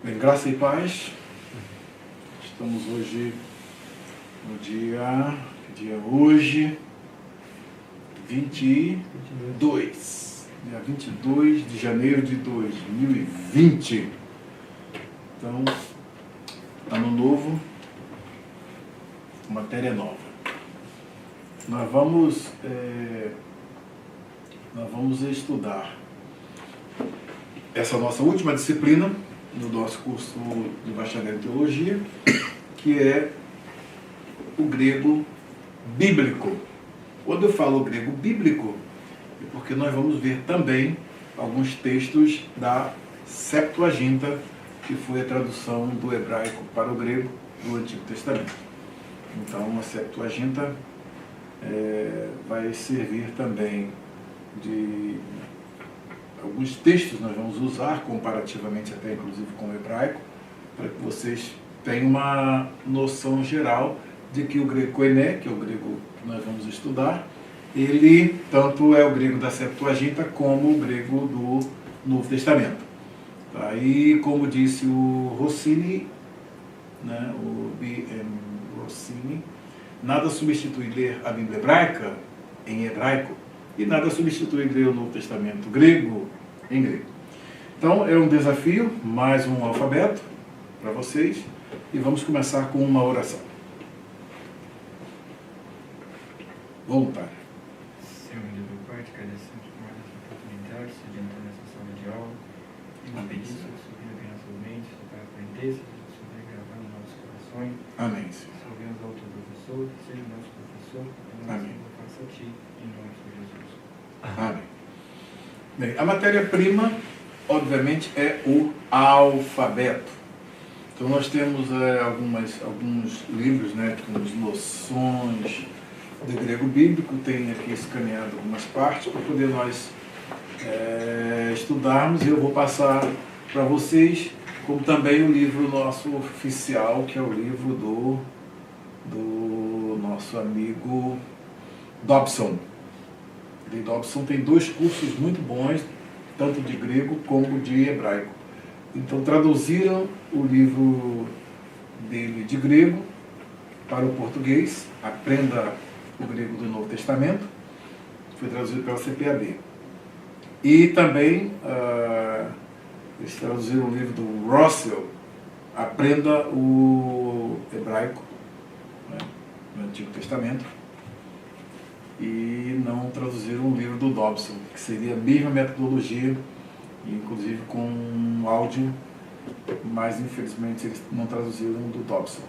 Bem, graça e paz. Estamos hoje no dia hoje, 22. Dia 22 de janeiro de 2020. Então, ano novo, matéria nova. Nós vamos estudar essa nossa última disciplina no nosso curso de bacharel em teologia, que é o grego bíblico. Quando eu falo grego bíblico, é porque nós vamos ver também alguns textos da Septuaginta, que foi a tradução do hebraico para o grego do Antigo Testamento. Então, a Septuaginta vai servir também de alguns textos nós vamos usar comparativamente até inclusive com o hebraico, para que vocês tenham uma noção geral de que o grego koiné, que é o grego que nós vamos estudar, ele tanto é o grego da Septuaginta como o grego do Novo Testamento. Aí, como disse o Rossini, né, o B.M. Rossini, nada substitui ler a Bíblia hebraica em hebraico e nada substitui ler o Novo Testamento grego em grego. Então, é um desafio, mais um alfabeto para vocês, e vamos começar com uma oração. Voluntário. Senhor meu Deus, Pai, te agradecemos por mais essa oportunidade, se adiantar nessa sala de aula. E nos pedir, Senhor, subir bem nossas mentes, tocar a aprender, Senhor, gravar nos nossos corações. Amém, Senhor. Salvemos ao teu professor, que seja o nosso professor, e nós Amém. faça a ti, em nome de Jesus. Amém. Bem, a matéria-prima, obviamente, é o alfabeto. Então, nós temos alguns livros, né, com as noções do grego bíblico. Tem aqui escaneado algumas partes para poder nós estudarmos, e eu vou passar para vocês, como também o livro nosso oficial, que é o livro do nosso amigo Dobson. De Dobson tem dois cursos muito bons, tanto de grego como de hebraico. Então traduziram o livro dele de grego para o português, Aprenda o Grego do Novo Testamento, foi traduzido pela CPAD. E também eles traduziram o livro do Russell, Aprenda o Hebraico, né, no Antigo Testamento. E não traduziram o livro do Dobson, que seria a mesma metodologia, inclusive com um áudio, mas infelizmente eles não traduziram do Dobson,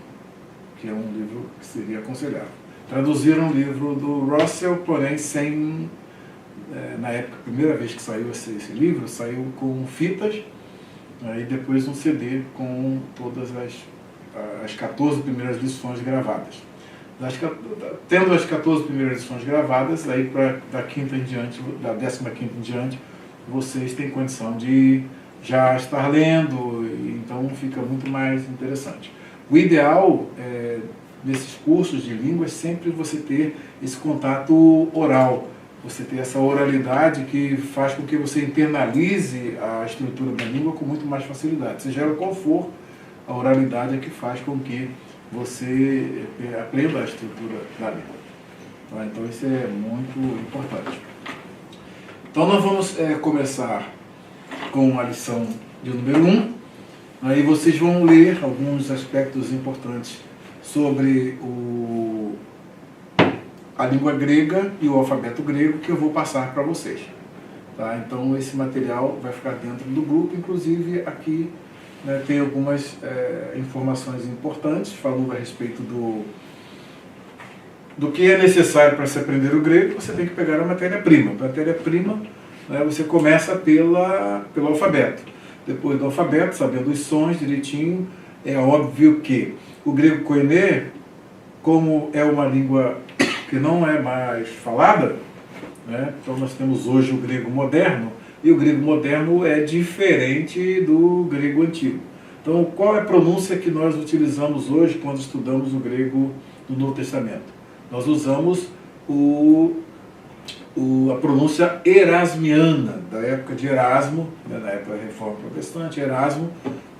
que é um livro que seria aconselhável. Traduziram o livro do Russell, porém sem, na época, a primeira vez que saiu esse livro, saiu com fitas, e depois um CD com todas as 14 primeiras lições gravadas. Tendo as 14 primeiras lições gravadas, aí da 15ª em diante, da 15ª em diante, vocês têm condição de já estar lendo, e então fica muito mais interessante. O ideal nesses cursos de línguas sempre você ter esse contato oral, você ter essa oralidade que faz com que você internalize a estrutura da língua com muito mais facilidade. Seja ela qual for, a oralidade é que faz com que você aprenda a estrutura da língua. Então isso é muito importante. Então nós vamos começar com a lição de número 1. Aí vocês vão ler alguns aspectos importantes sobre a língua grega e o alfabeto grego, que eu vou passar para vocês. Tá? Então esse material vai ficar dentro do grupo, inclusive aqui, né, tem algumas informações importantes falando a respeito do que é necessário para se aprender o grego. Você tem que pegar a matéria-prima. A matéria-prima, né, você começa pelo alfabeto. Depois do alfabeto, sabendo os sons direitinho, é óbvio que o grego koiné, como é uma língua que não é mais falada, né, então nós temos hoje o grego moderno, e o grego moderno é diferente do grego antigo. Então, qual é a pronúncia que nós utilizamos hoje quando estudamos o grego do Novo Testamento? Nós usamos a pronúncia erasmiana, da época de Erasmo, né, na época da Reforma Protestante. Erasmo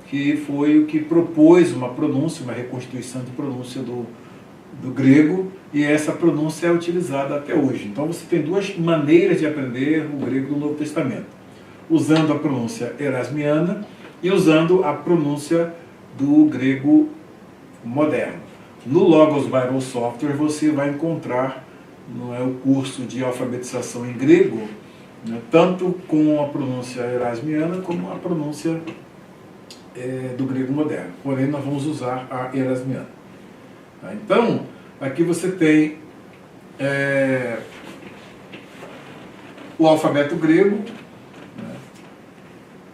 que foi o que propôs uma pronúncia, uma reconstituição de pronúncia do grego, e essa pronúncia é utilizada até hoje. Então você tem duas maneiras de aprender o grego do Novo Testamento, usando a pronúncia erasmiana e usando a pronúncia do grego moderno. No Logos Bible Software você vai encontrar o curso de alfabetização em grego, né, tanto com a pronúncia erasmiana como a pronúncia do grego moderno. Porém, nós vamos usar a erasmiana. Então, aqui você tem o alfabeto grego, né?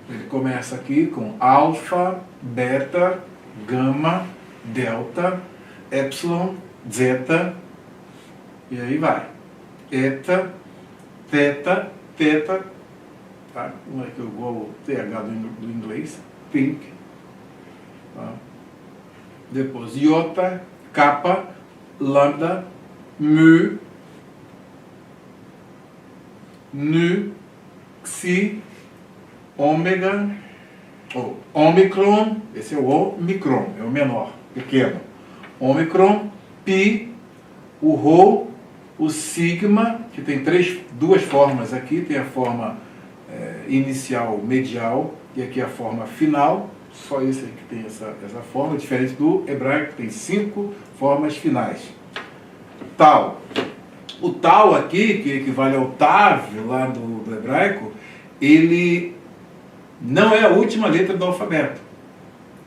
Ele começa aqui com alfa, beta, gama, delta, epsilon, zeta, e aí vai. Eta, teta, teta, tá? Como é que eu vou TH do inglês? Think. Tá? Depois iota, kappa, lambda, mu, nu, xi, ômega, ômicron, esse é o ômicron, é o menor, pequeno. Ômicron, pi, o rho, o sigma, que tem duas formas aqui, tem a forma inicial, medial, e aqui a forma final, só esse aqui tem essa forma, diferente do hebraico, que tem 5 formas finais. Tal. O tal aqui, que equivale ao tav, lá do hebraico, ele não é a última letra do alfabeto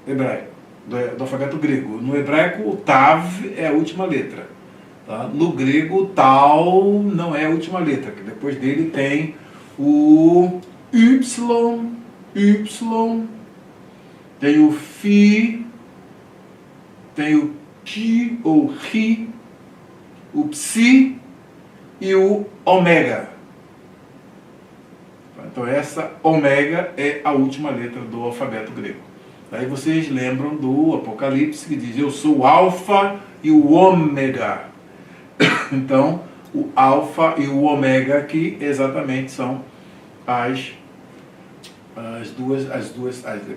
hebraico, do alfabeto grego. No hebraico, o tav é a última letra. Tá? No grego, o tal não é a última letra, que depois dele tem o y, tem o fi, tem o ki ou ri, o psi e o ômega. Então essa ômega é a última letra do alfabeto grego. Aí vocês lembram do Apocalipse que diz: eu sou o alfa e o ômega. Então o alfa e o ômega aqui exatamente são a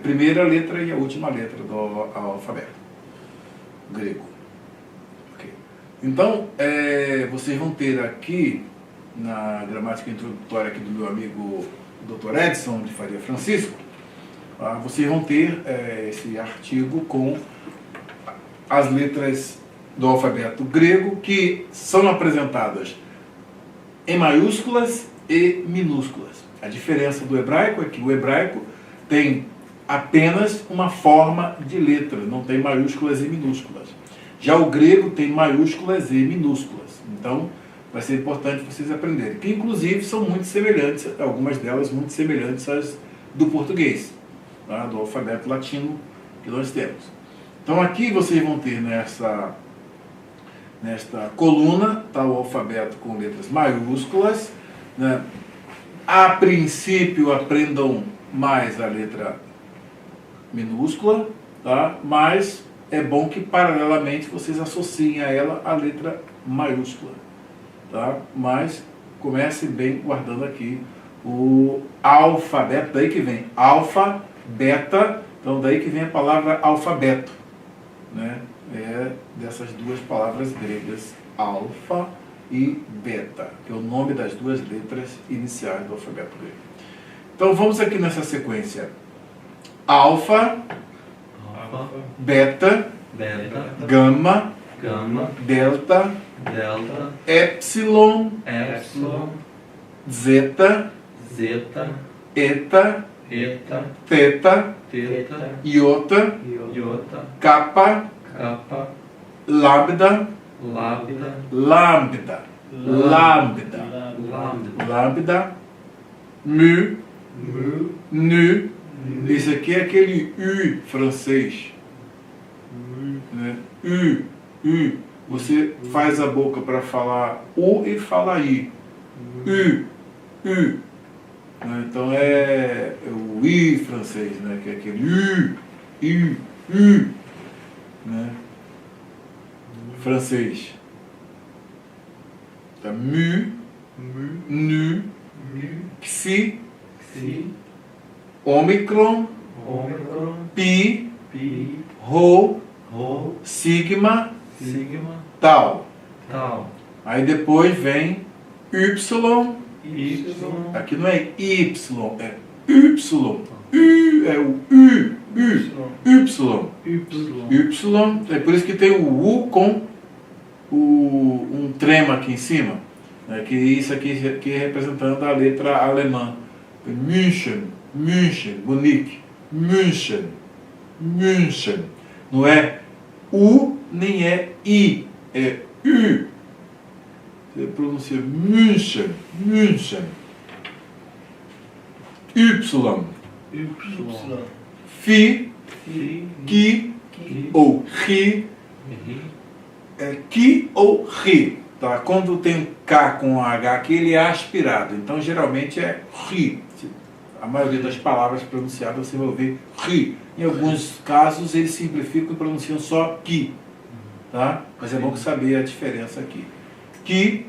primeira letra e a última letra do alfabeto grego. Okay. Então, vocês vão ter aqui, na gramática introdutória aqui do meu amigo Dr. Edson de Faria Francisco, vocês vão ter esse artigo com as letras do alfabeto grego que são apresentadas em maiúsculas e minúsculas. A diferença do hebraico é que o hebraico tem apenas uma forma de letra, não tem maiúsculas e minúsculas. Já o grego tem maiúsculas e minúsculas. Então, vai ser importante vocês aprenderem. Que, inclusive, são muito semelhantes, algumas delas muito semelhantes às do português, tá? Do alfabeto latino que nós temos. Então, aqui vocês vão ter nesta coluna, tá, o alfabeto com letras maiúsculas, né? A princípio, aprendam mais a letra minúscula, tá? Mas é bom que, paralelamente, vocês associem a ela a letra maiúscula. Tá? Mas comece bem guardando aqui o alfabeto, daí que vem alfa, beta, então daí que vem a palavra alfabeto, né? É dessas duas palavras gregas, alfa e beta, que é o nome das duas letras iniciais do alfabeto grego. Então vamos aqui nessa sequência: alfa, beta, gama, delta, epsilon, zeta, eta, teta, iota, kappa, lambda, mu, nu. Esse aqui é aquele U francês, né? U. Você faz a boca para falar U e fala I. U. Então é o I francês, né? Que é aquele U, né? Francês. Tá? Mu, nu, xi, ômicron, Ômicron, pi, pi, rho, rho, sigma, sigma, tal. tal. Aí depois vem y, Y, aqui não é y, é y. U é o U, Y. Y, é por isso que tem o U com um trema aqui em cima, né, que isso aqui é representando a letra alemã. München, München, Munique, München, München. Não é U nem é I, é U. Você pronuncia München, München. Y, Y, Fi, Fi, Ki Ki, ou Ri, Ri, é Ki ou Ri. Tá? Quando tem um K com H aqui, ele é aspirado. Então, geralmente é Ri. A maioria das palavras pronunciadas você vai ouvir Ri. Em alguns casos, eles simplificam e pronunciam só Ki. Tá? Mas é bom saber a diferença aqui. Ki,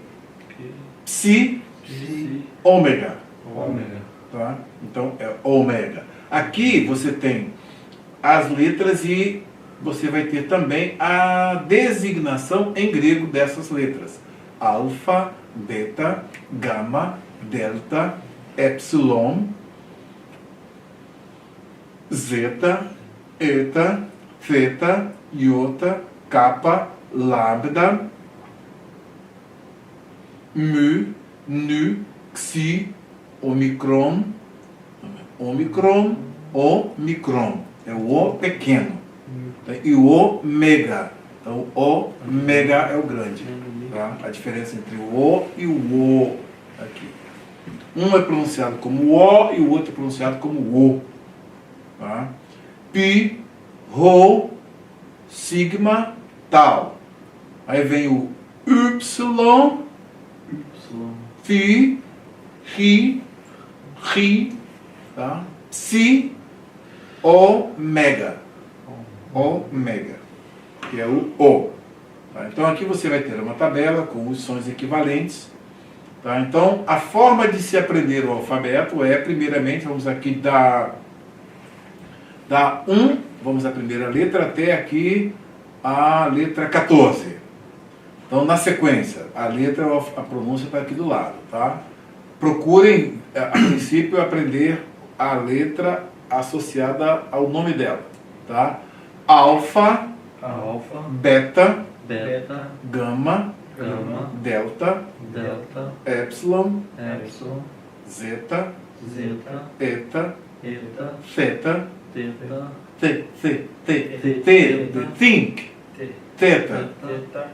Psi, Psi, Ômega. Ômega. Tá? Então, é ômega. Aqui você tem as letras e você vai ter também a designação em grego dessas letras. Alfa, beta, gama, delta, epsilon, zeta, eta, theta, iota, kappa, lambda, mu, nu, xi, omicron, omicron, omicron, é o O pequeno, e o ômega, então o ômega é o grande, tá? A diferença entre o O e o O aqui, um é pronunciado como O e o outro é pronunciado como O, tá? Pi, rho, sigma, tal, aí vem o Y, Fi, Ri, Ri, tá? Psi, Ômega, Ômega, que é o O. Tá? Então aqui você vai ter uma tabela com os sons equivalentes. Tá? Então a forma de se aprender o alfabeto é, primeiramente, vamos aqui da 1, vamos a primeira letra até aqui a letra 14. Então, na sequência, a letra, a pronúncia está aqui do lado, tá? Procurem, a princípio, aprender a letra associada ao nome dela, tá? Alfa, Alfa, beta, beta, gama, gama, delta, delta, epsilon, epsilon, zeta, zeta, eta, eta, theta, teta, think, theta, teta,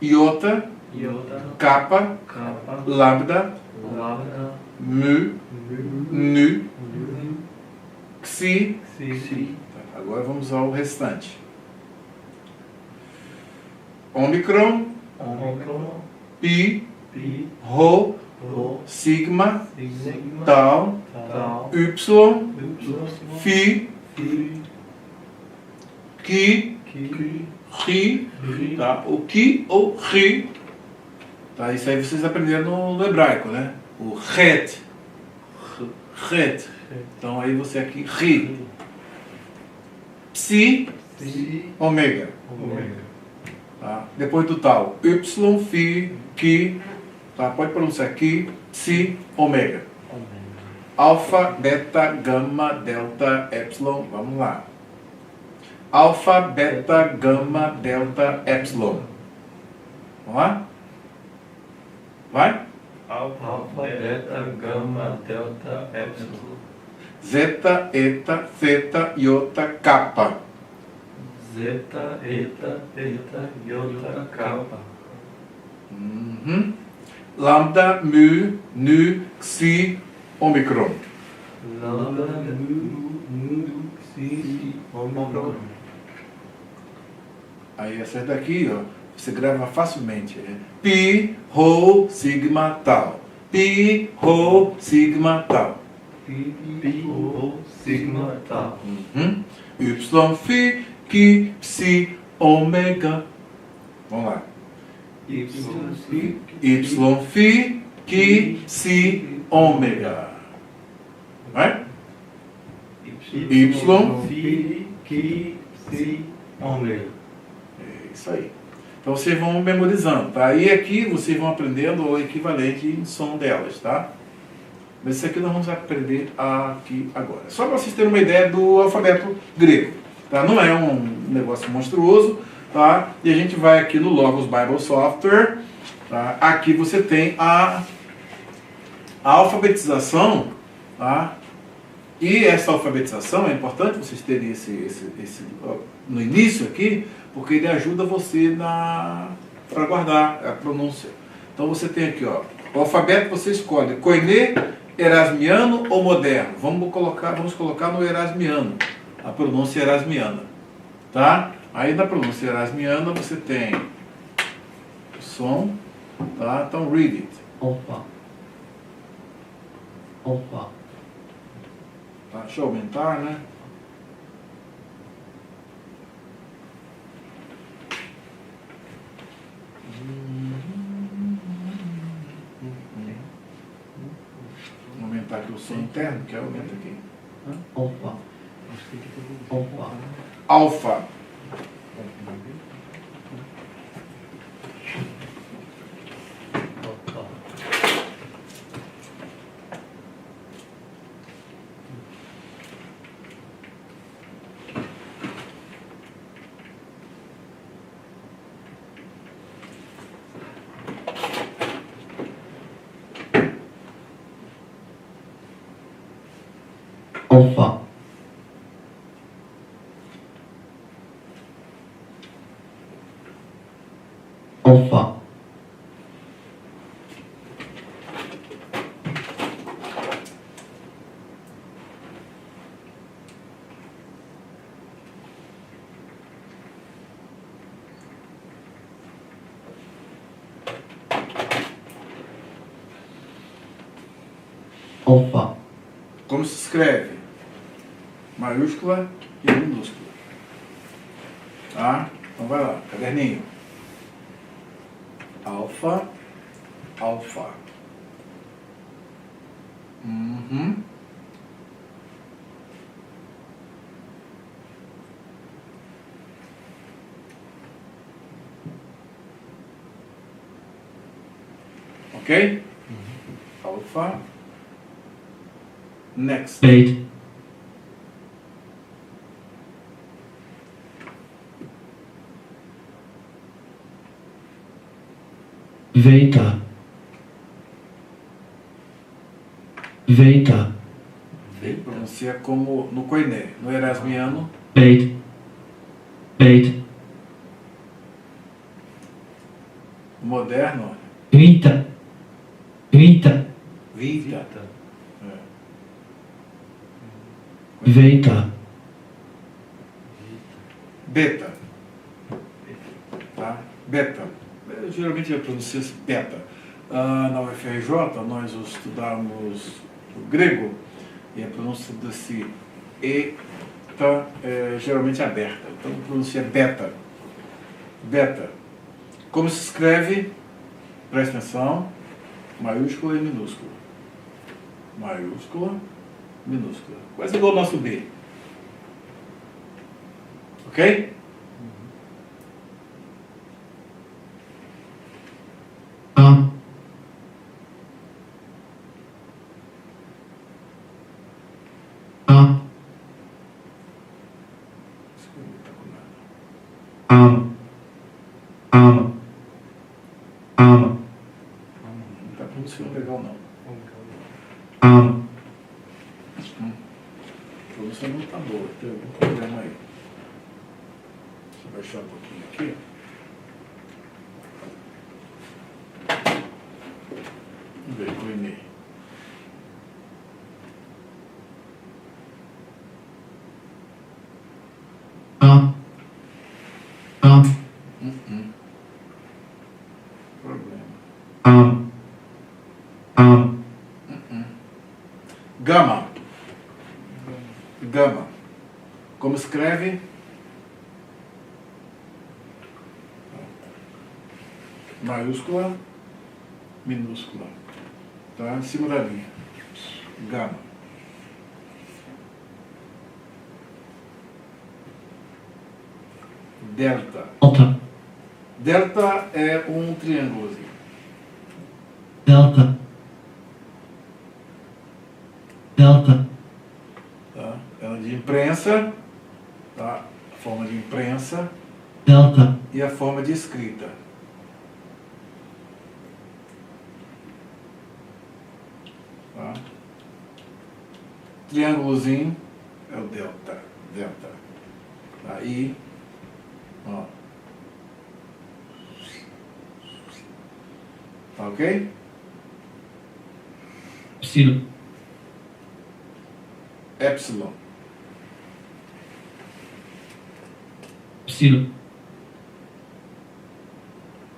iota, iota, kappa, kappa, lambda, lambda, mu, nu, xi. xi, Agora vamos ao restante. Omicron, ômicron, pi, pi, rho, rho, sigma, sigma, tal, tal, y, y, fi, fi, ki, ki, ri, ri, tá? O ki ou ri, tá? Isso aí vocês aprenderam no hebraico, né? O het, het. Então aí você aqui ri, psi, psi, ômega, ômega. tá? Depois do tal, y, fi, ki, tá? Pode pronunciar ki, psi, ômega. Alfa, beta, gama, delta, epsilon, vamos lá. Alfa, beta, gama, delta, epsilon. Vamos lá? Vai? Alfa, beta, gama, delta, epsilon. Zeta, eta, theta, iota, kappa. Zeta, eta, theta, iota, kappa. Uhum. Lambda, mu, nu, xi, omicron. Lambda, nu, xi, omicron. Aí essa daqui, ó, você grava facilmente. É pi, rho, sigma, tal. Pi, rho, sigma, tal. Pi, rho, sigma, tal. Uhum. Y, fi, ki, psi, ômega. Vamos lá. Y, fi, Y, fi, ki, psi, ômega. Vai? Y, Q, C, only. É isso aí. Então vocês vão memorizando, tá? E aqui vocês vão aprendendo o equivalente em som delas, tá? Mas isso aqui nós vamos aprender aqui agora. Só para vocês terem uma ideia do alfabeto grego, tá? Não é um negócio monstruoso, tá? E a gente vai aqui no Logos Bible Software, tá? Aqui você tem a alfabetização, tá? E essa alfabetização é importante vocês terem no início aqui, porque ele ajuda você para guardar a pronúncia. Então você tem aqui, ó, o alfabeto você escolhe Koiné, Erasmiano ou Moderno. Vamos colocar no Erasmiano, a pronúncia erasmiana, tá? Aí na pronúncia erasmiana você tem o som, tá? Então read it. Opa. Opa. Tá? Deixa eu aumentar, né? Vou aumentar aqui o som interno, que aumenta aqui. Opa. Opa. Alfa. Opa. Opa. Opa. Opa. Como se escreve? Maiúscula e minúscula. Tá? Então vai lá, caderninho. Alfa, alfa. Uhum. Ok? Alfa. Next. Bait. Veta. Veta. Pronuncia como no Koiné. No erasmiano, Bait. Bait. moderno, Vita. Vita. vita. Veta. Beta. Tá? Beta. Geralmente a pronuncia beta. Na UFRJ nós estudamos o grego e a pronúncia desse eta é geralmente aberta. Então a pronúncia é beta. Beta. Como se escreve? Presta atenção. Maiúscula e minúscula. Maiúscula, minúscula. Quase igual ao nosso B. Ok? A. A. Am. Am. Am. Não está pronunciando legal não. Am. A pronúncia não está boa, tem algum problema aí. Deixa eu baixar um pouquinho aqui. Vamos ver com o e-mail. A. A. Problema. Am. Am. Gama. Gama. Como escreve? Maiúscula, minúscula. Tá? Em cima da linha. Gama. delta. delta, Delta é um triângulozinho. delta, delta, Tá? É de imprensa, tá? A forma de imprensa delta, e a forma de escrita. Tá? Triângulozinho é o delta. Delta. Aí, ó. Tá ok? epsilon, Epsilon. epsilon,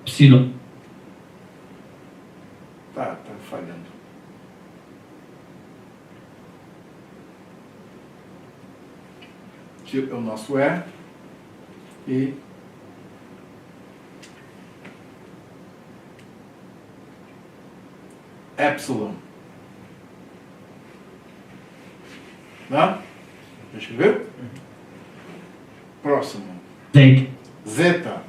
epsilon, Tá falhando. Tipo, é o nosso e epsilon. Tá? Já escreveu? Próximo. zeta, Zeta.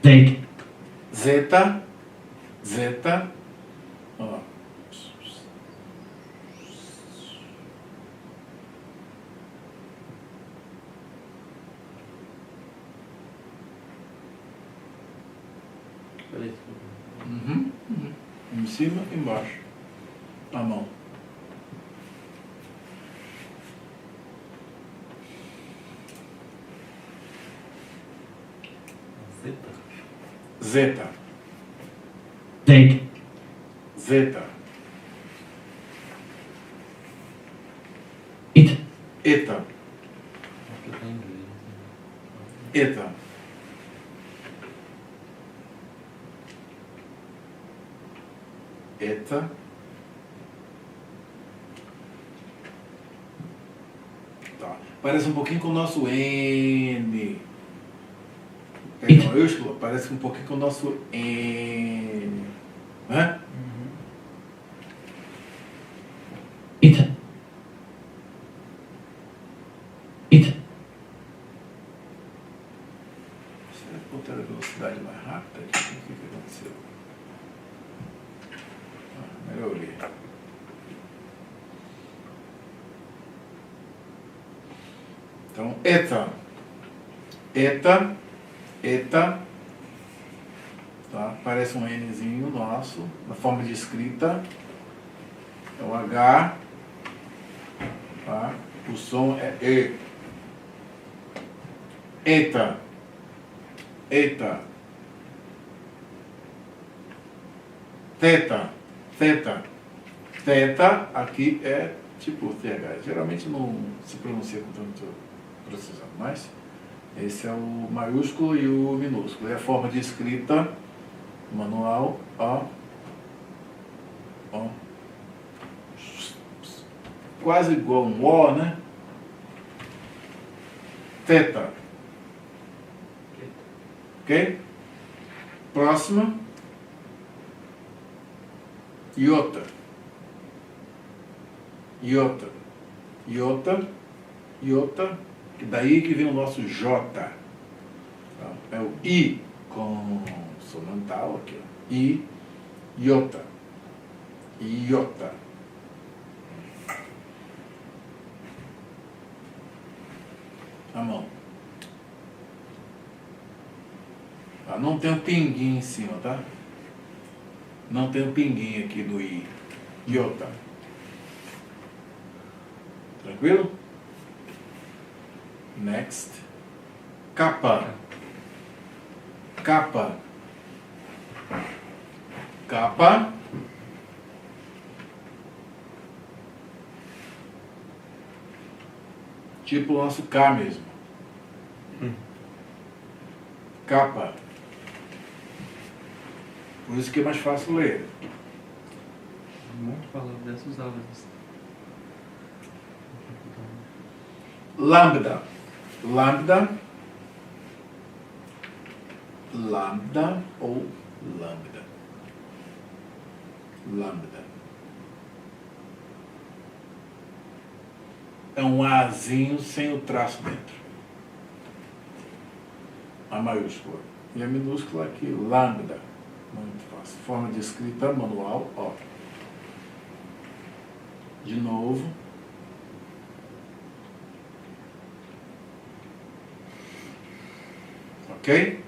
zeta, Zeta. Zeta. Ó. Uhum. Em cima e embaixo. A mão. Zeta. zeta, Zeta. eta, Eta. Eta. Eta. Tá. Parece um pouquinho com o nosso N. Pega maiúsculo, parece um pouquinho com o nosso N. Né? eta, eta, Será que botar a velocidade mais rápida aqui? O que aconteceu? Melhorei. Então, eta. Eta. Eta. Tá? Parece um Nzinho nosso, na forma de escrita. É o H. Tá? O som é E. Eta. Eta. Teta. Teta. Teta aqui é tipo TH. Geralmente não se pronuncia com tanta precisão, mas esse é o maiúsculo e o minúsculo. É a forma de escrita manual, ó. Ó. Quase igual um O, né? Teta. Ok? Próxima. Iota. Iota. Iota. Iota. Que daí que vem o nosso J. Tá? É o I com sonantal aqui. Ó. I. Iota. Iota. A mão. Ah, não tem um pinguinho em cima, tá? Não tem um pinguinho aqui no I. Iota. Tranquilo? Next. Capa. Capa. Capa. Tipo o nosso K mesmo. Capa. Por isso que é mais fácil ler. Um monte de palavras dessas usadas. Lambda. Lambda. Lambda ou lambda. Lambda. É um Azinho sem o traço dentro. a maiúscula. E a minúscula aqui, lambda. Muito fácil. Forma de escrita manual, ó. De novo. Ok?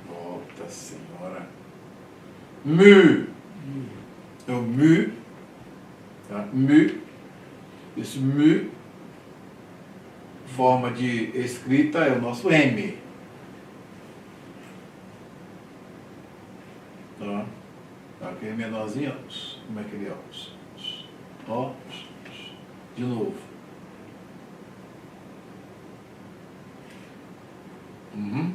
Nossa Senhora. Mu. É o mu. Tá? Mu. Esse mu, forma de escrita, é o nosso M. Tá? Aquele menorzinho, ó. Como é que ele é? Ó. De novo. Uhum.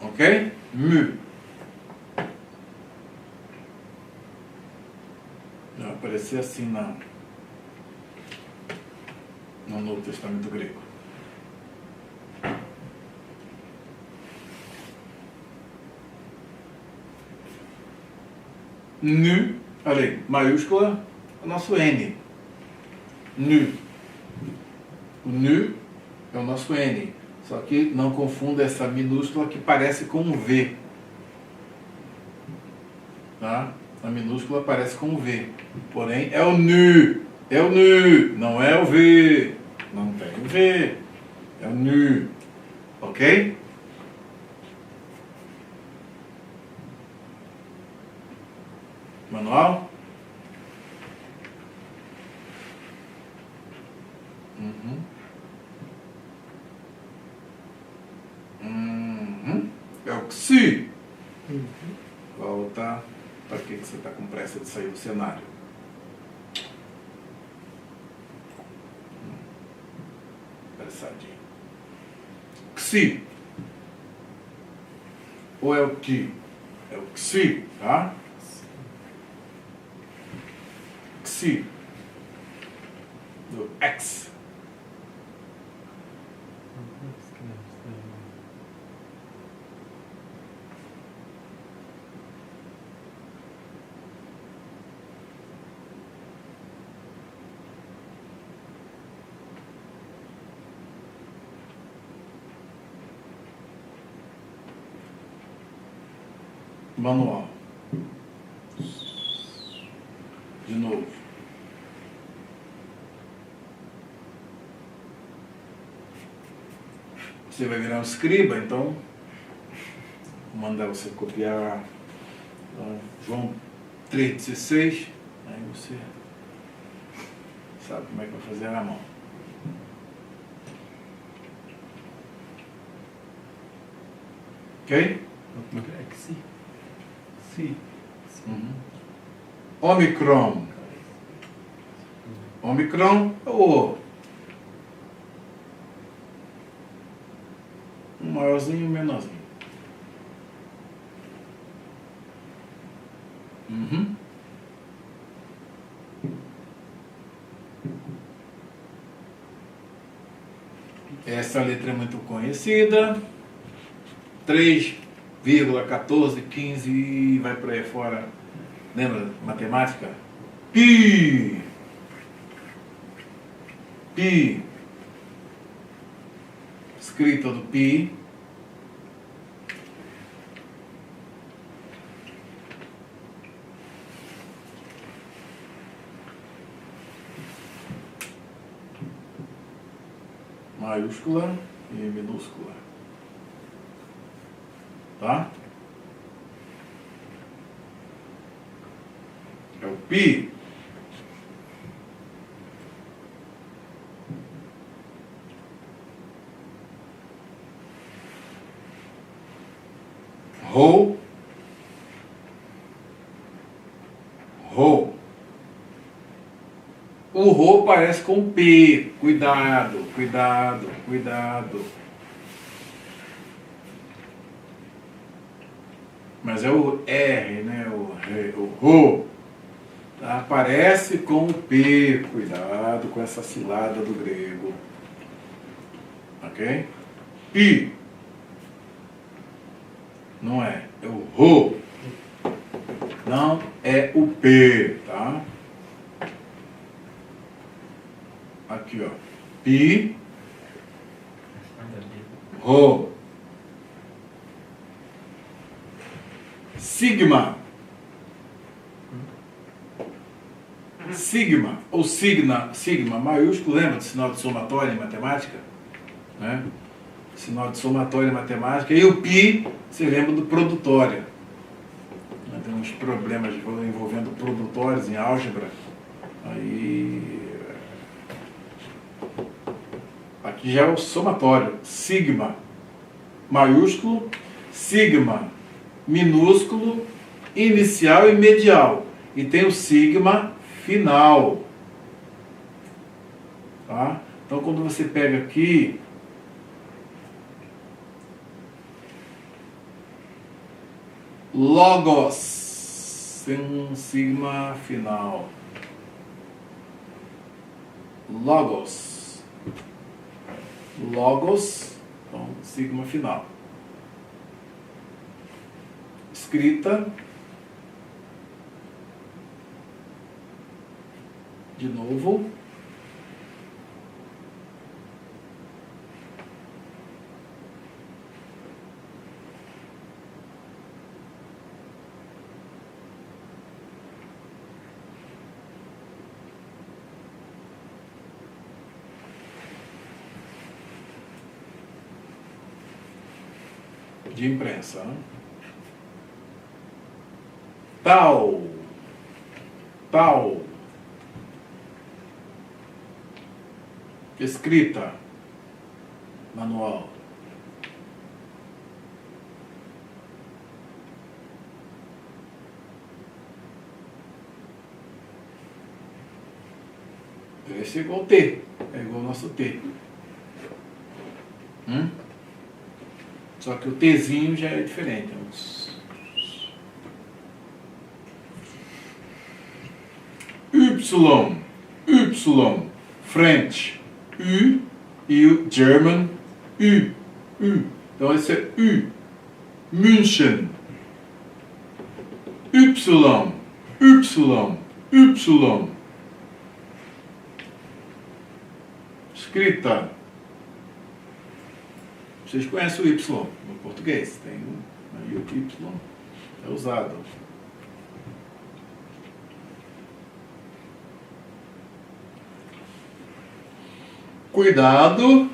Ok? Mu. Vai aparecer assim no Novo Testamento grego. Nu, olha aí, maiúscula, é o nosso N. Nu. O nu é o nosso N. Só que não confunda essa minúscula que parece com um V. Tá? A minúscula parece com um V. Porém, é o nu. É o nu. Não é o V. Não tem o V. É o nu. Ok? Manual? É o XI. Volta. Para que você está com pressa de sair do cenário? Apressadinho. XI. Ou é o Ki? É o XI, tá? XI. Do X. Manual. De novo. Você vai virar um escriba, então vou mandar você copiar João 3,16. Aí você sabe como é que vai fazer na mão. Ok? Como é que é? XI? Sim. Omicron. Omicron é o um maiorzinho e um menorzinho. Essa letra é muito conhecida. 3,1415 e vai por aí fora. Lembra? Matemática? Pi. Pi. Escrita do pi. Maiúscula e minúscula. Tá? É o pi. Rho. Rho. O Rho parece com P. Cuidado, cuidado, cuidado. Mas é o R, né? O Rho. Tá? Parece com o P. Cuidado com essa cilada do grego. Ok? Pi. Não é. É o Rho. Não. é o P, tá? Aqui, ó. Pi, Nada a ver. Rho. Sigma. Sigma, ou sigma maiúsculo, lembra do sinal de somatória em matemática? Né? Sinal de somatória em matemática. E o pi, você lembra do produtório. Tem uns problemas envolvendo produtórios em álgebra. Aí. Aqui já é o somatório. Sigma maiúsculo, sigma minúsculo, inicial e medial. E tem o sigma final. Tá? Então, quando você pega aqui, logos, tem um sigma final. Logos. Logos, então, sigma final. Escrita. De novo. De imprensa, né? Tal. Tal. Escrita. Manual. Esse é igual T. É igual ao nosso T. Só que o Tzinho já é diferente. Y. Y. French. U. E o German. U. U. Então esse é U. München. Y. Y. Y. Escrita. Vocês conhecem o Y no português, tem aí o Y é usado. Cuidado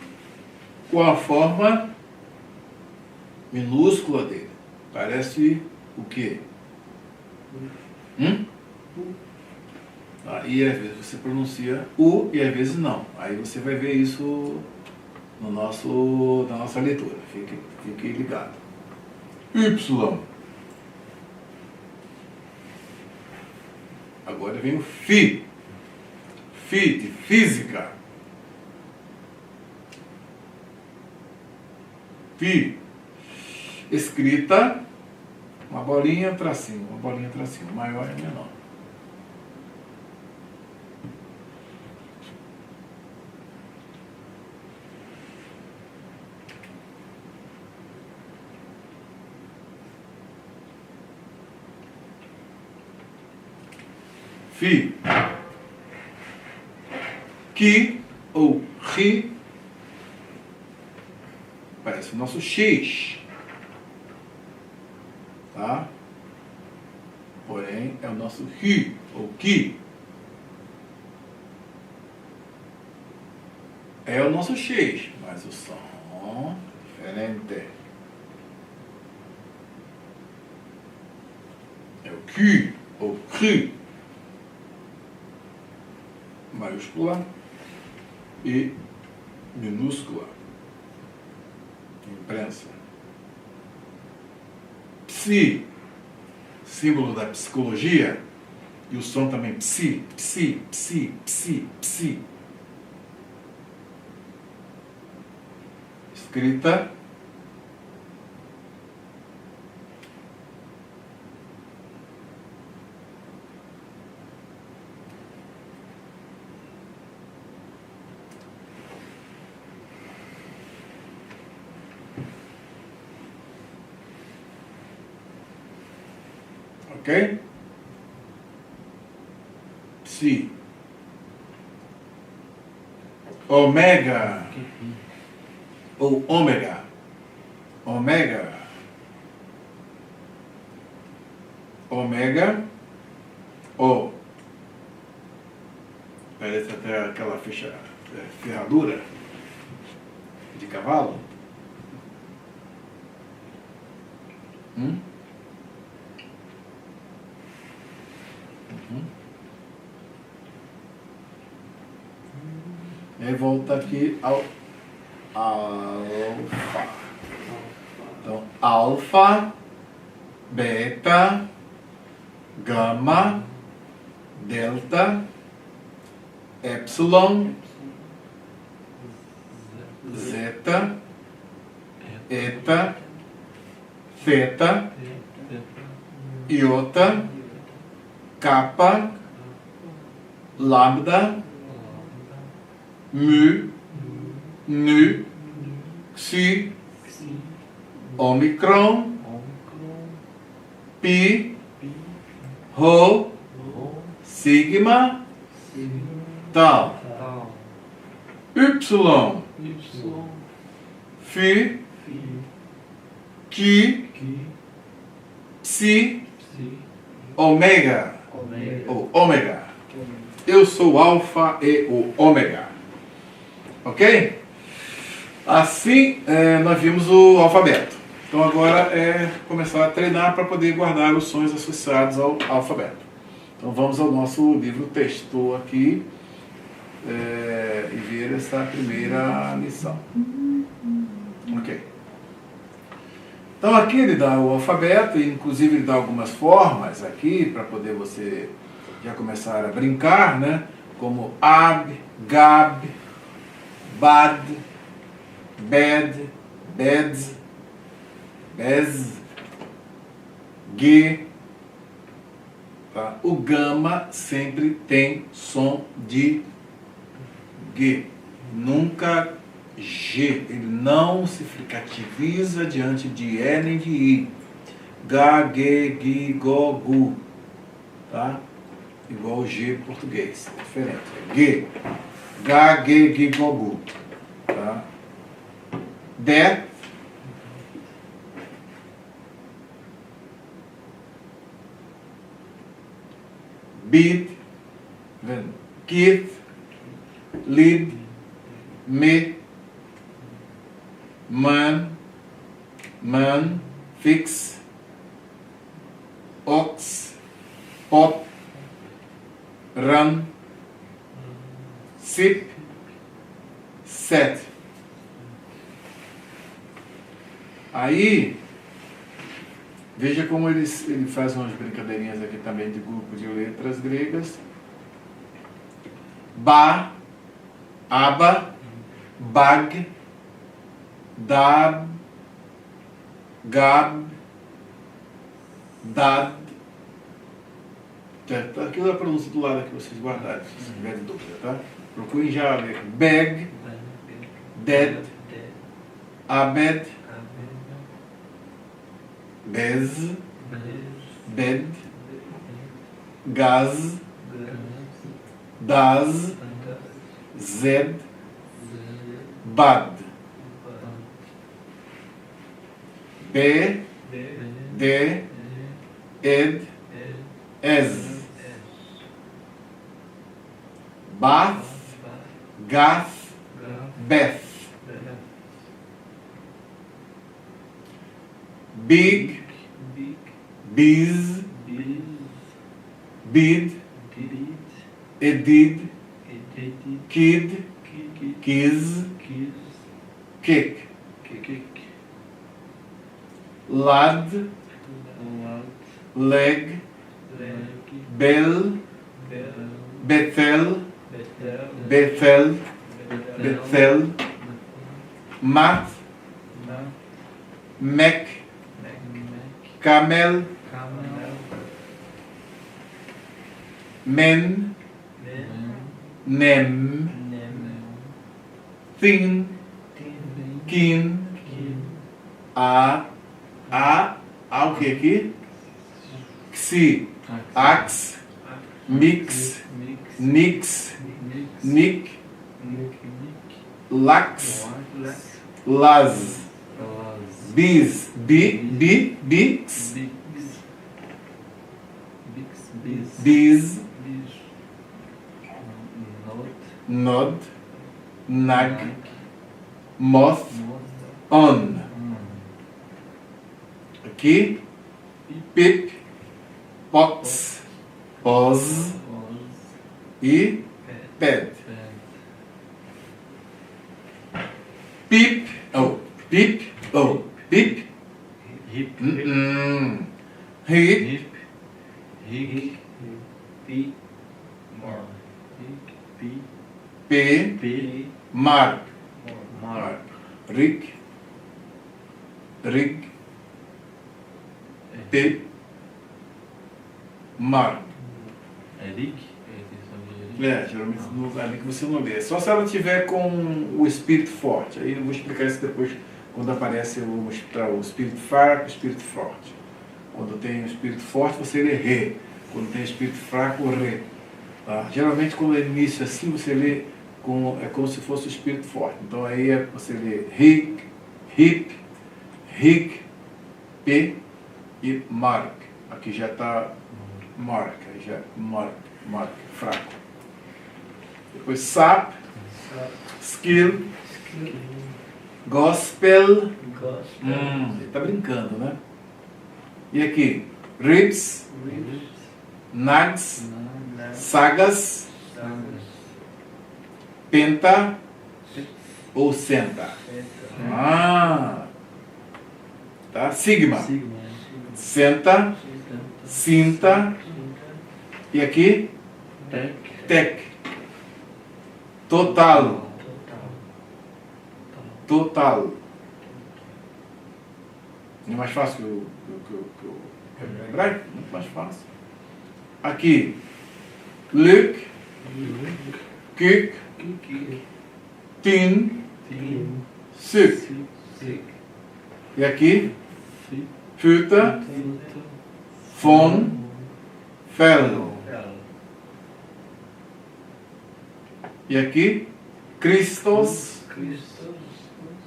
com a forma minúscula dele. Parece o quê? E às vezes você pronuncia U e às vezes não. Aí você vai ver isso no na nossa leitura. Fique ligado. Y. Agora vem o Fi. Fi de física. Fi. Escrita, uma bolinha, tracinho, maior e menor. Fi. Ki ou Ri. Parece o nosso X. Tá? Porém, é o nosso Ri ou Ki. É o nosso X, mas o som é diferente. É o Q ou Q. Maiúscula e minúscula. Imprensa. Psi, símbolo da psicologia, e o som também psi, psi, psi, psi, psi. Escrita. Ok? Psi. Omega ou ômega. Omega. Omega. O. Parece até aquela ferradura de cavalo. Uhum. E aí volta aqui ao alfa. Então, alfa, beta, gama, delta, epsilon, zeta, eta, theta, iota, kappa, lambda, mu, nu, xi, omicron, pi, rho, sigma, tau, y, phi, chi, psi, omega, ou ômega. Eu sou o alfa e o ômega. Ok? Assim, nós vimos o alfabeto. Então agora é começar a treinar para poder guardar os sons associados ao alfabeto. Então vamos ao nosso livro texto aqui e ver essa primeira lição. Ok. Então aqui ele dá o alfabeto, e inclusive ele dá algumas formas aqui para poder você já começar a brincar, né? Como ab, gab, bad, bed, beds, bez, ge. Tá? O gama sempre tem som de G, nunca G. Ele não se fricativiza diante de E nem de I. Ga, ge, gi, go, gu. Tá? Igual o G português, é diferente. É G, ga, ge, gi, go, gu. Tá? De, bid, kith, lid, me, man, fix, ox, pop, run, sip, set. Aí, veja como ele faz umas brincadeirinhas aqui também de grupo de letras gregas. Ba, aba, bag, dab, gab, dad. Tá aqui a pronúncia do lado que vocês guardarem, se tiverem dúvida, tá? Procurem já ver. Bag, dead, abed, bez, bed, gaz, das, zed, bad, be, de, ed, ez, bath, gath, beth, big, biz, bid, edid, kid, kiz, kick, lad, leg, bel, Bethel, mat, mech, camel, men, nem, thin, kin, o que aqui? Xi, ax, mix, Nix, Nick, Lax, Las, Las, Bis, Bix, Bis, Nod, Nag, Moth, On. Aqui, Pip, Pox, Pos e Ped. Pip, Pip, Pip, Hip, Hip, Hip, Pi, Mor, Pi, P, Pi, Mark, Mar, Rig, P, Mark. Eric, Geralmente não é ali que você não lê. Só se ela tiver com o espírito forte. Aí eu vou explicar isso depois, quando aparece, eu vou mostrar o espírito fraco e o espírito forte. Quando tem o espírito forte, você lê Ré. Quando tem o espírito fraco, Ré. Tá? Geralmente, quando é início assim, você lê é como se fosse o espírito forte. Então aí você lê Rig, Hip, Rig, P e Mark. Aqui já está Mark, aí já Mark, fraco. Depois Sap, Skill, Gospel. Ele está brincando, né? E aqui, Ribs, Nags, Sagas, Penta ou Senta. Tá? Sigma. Senta, Cinta. E aqui, Tec. Total. Não é mais fácil que o hebraico? Muito mais fácil. Aqui, Luke, Kik, Tin, Suk. E aqui, Futa, Fon, Fel. E aqui, Christos,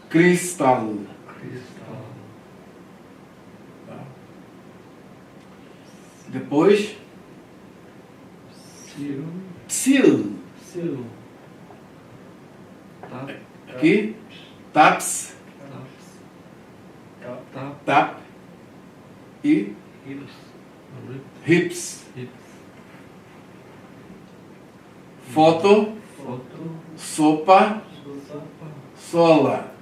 Cristal. Tá. Depois, Sil. Aqui, Taps, Tap e Hips. Foto, sopa, sola.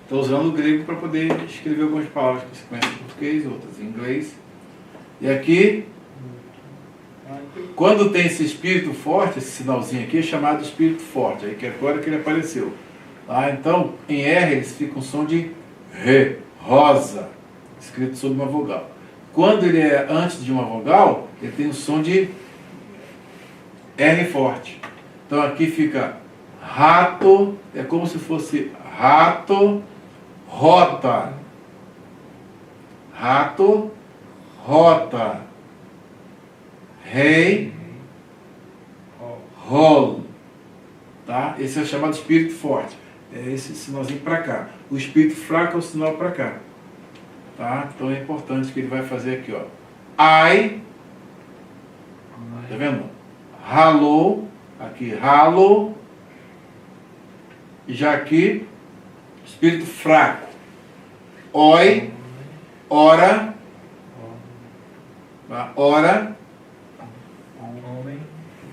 Estou usando o grego para poder escrever algumas palavras que você conhece em português, outras em inglês. E aqui, quando tem esse espírito forte, esse sinalzinho aqui é chamado de espírito forte, aí que agora que ele apareceu. Tá? Então, em R eles ficam som de Ré, rosa, escrito sobre uma vogal. Quando ele é antes de uma vogal, ele tem o som de R forte. Então aqui fica rato, é como se fosse rato, rota. Rato, rota. Rei, rol. Tá? Esse é o chamado espírito forte. É esse sinalzinho para cá. O espírito fraco é o sinal para cá. Tá? Então é importante que ele vai fazer aqui, ó. Ai, tá vendo? Ralou, aqui ralo, e já aqui espírito fraco. Oi, ora, tá? Ora,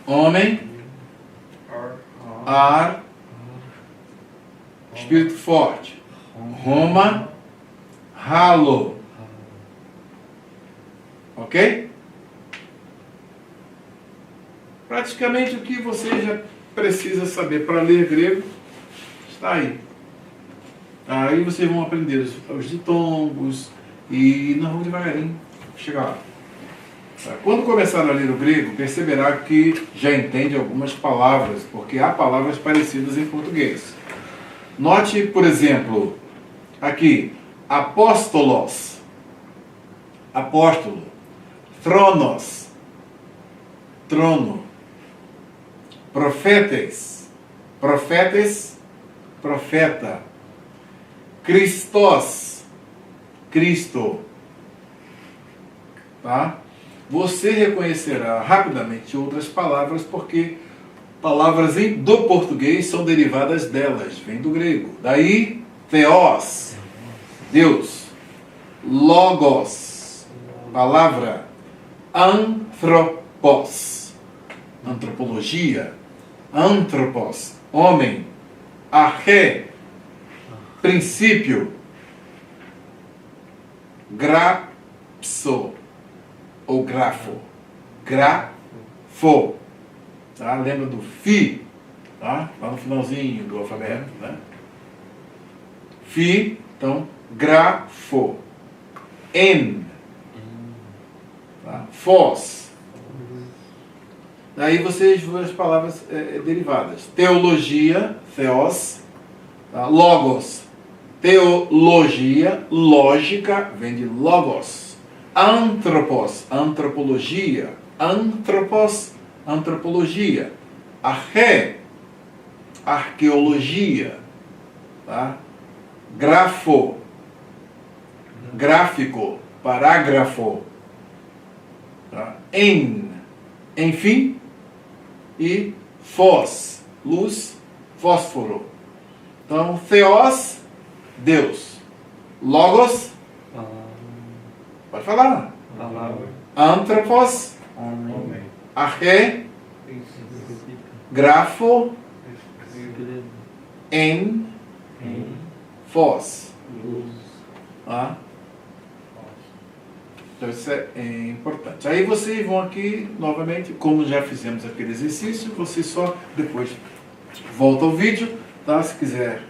homem, ar, espírito forte. Roma, ralo. Ok? Praticamente o que você já precisa saber para ler grego está aí. Aí vocês vão aprender os ditongos e nós vamos devagarinho chegar lá. Quando começar a ler o grego, perceberá que já entende algumas palavras, porque há palavras parecidas em português. Note, por exemplo, aqui, apóstolos, apóstolo, thronos, trono. Profetes, profetes, profeta. Christos, Cristo. Tá? Você reconhecerá rapidamente outras palavras, porque palavras do português são derivadas delas, vem do grego. Daí, theos, Deus. Logos, palavra. Anthropos, antropologia. Anthropos, homem. Arché, princípio. Grapso, ou grafo. Grafo. Tá? Lembra do fi? Tá? Lá no finalzinho do alfabeto. Né? Fi, então, grafo. En. Tá? Fos. Daí vocês vão as palavras derivadas. Teologia, theos. Tá? Logos. Teologia, lógica, vem de logos. Anthropos, antropologia. Anthropos, antropologia. Arché, arqueologia. Tá? Grafo, gráfico, parágrafo. Tá? Enfim. E fós, luz, fósforo. Então, theos, Deus. Logos, pode falar. Palavra. Anthropos, Homem. arché, grafo, en, fós. Tá? Então isso é importante. Aí vocês vão aqui, novamente, como já fizemos aquele exercício, você só depois volta ao vídeo, tá? Se quiser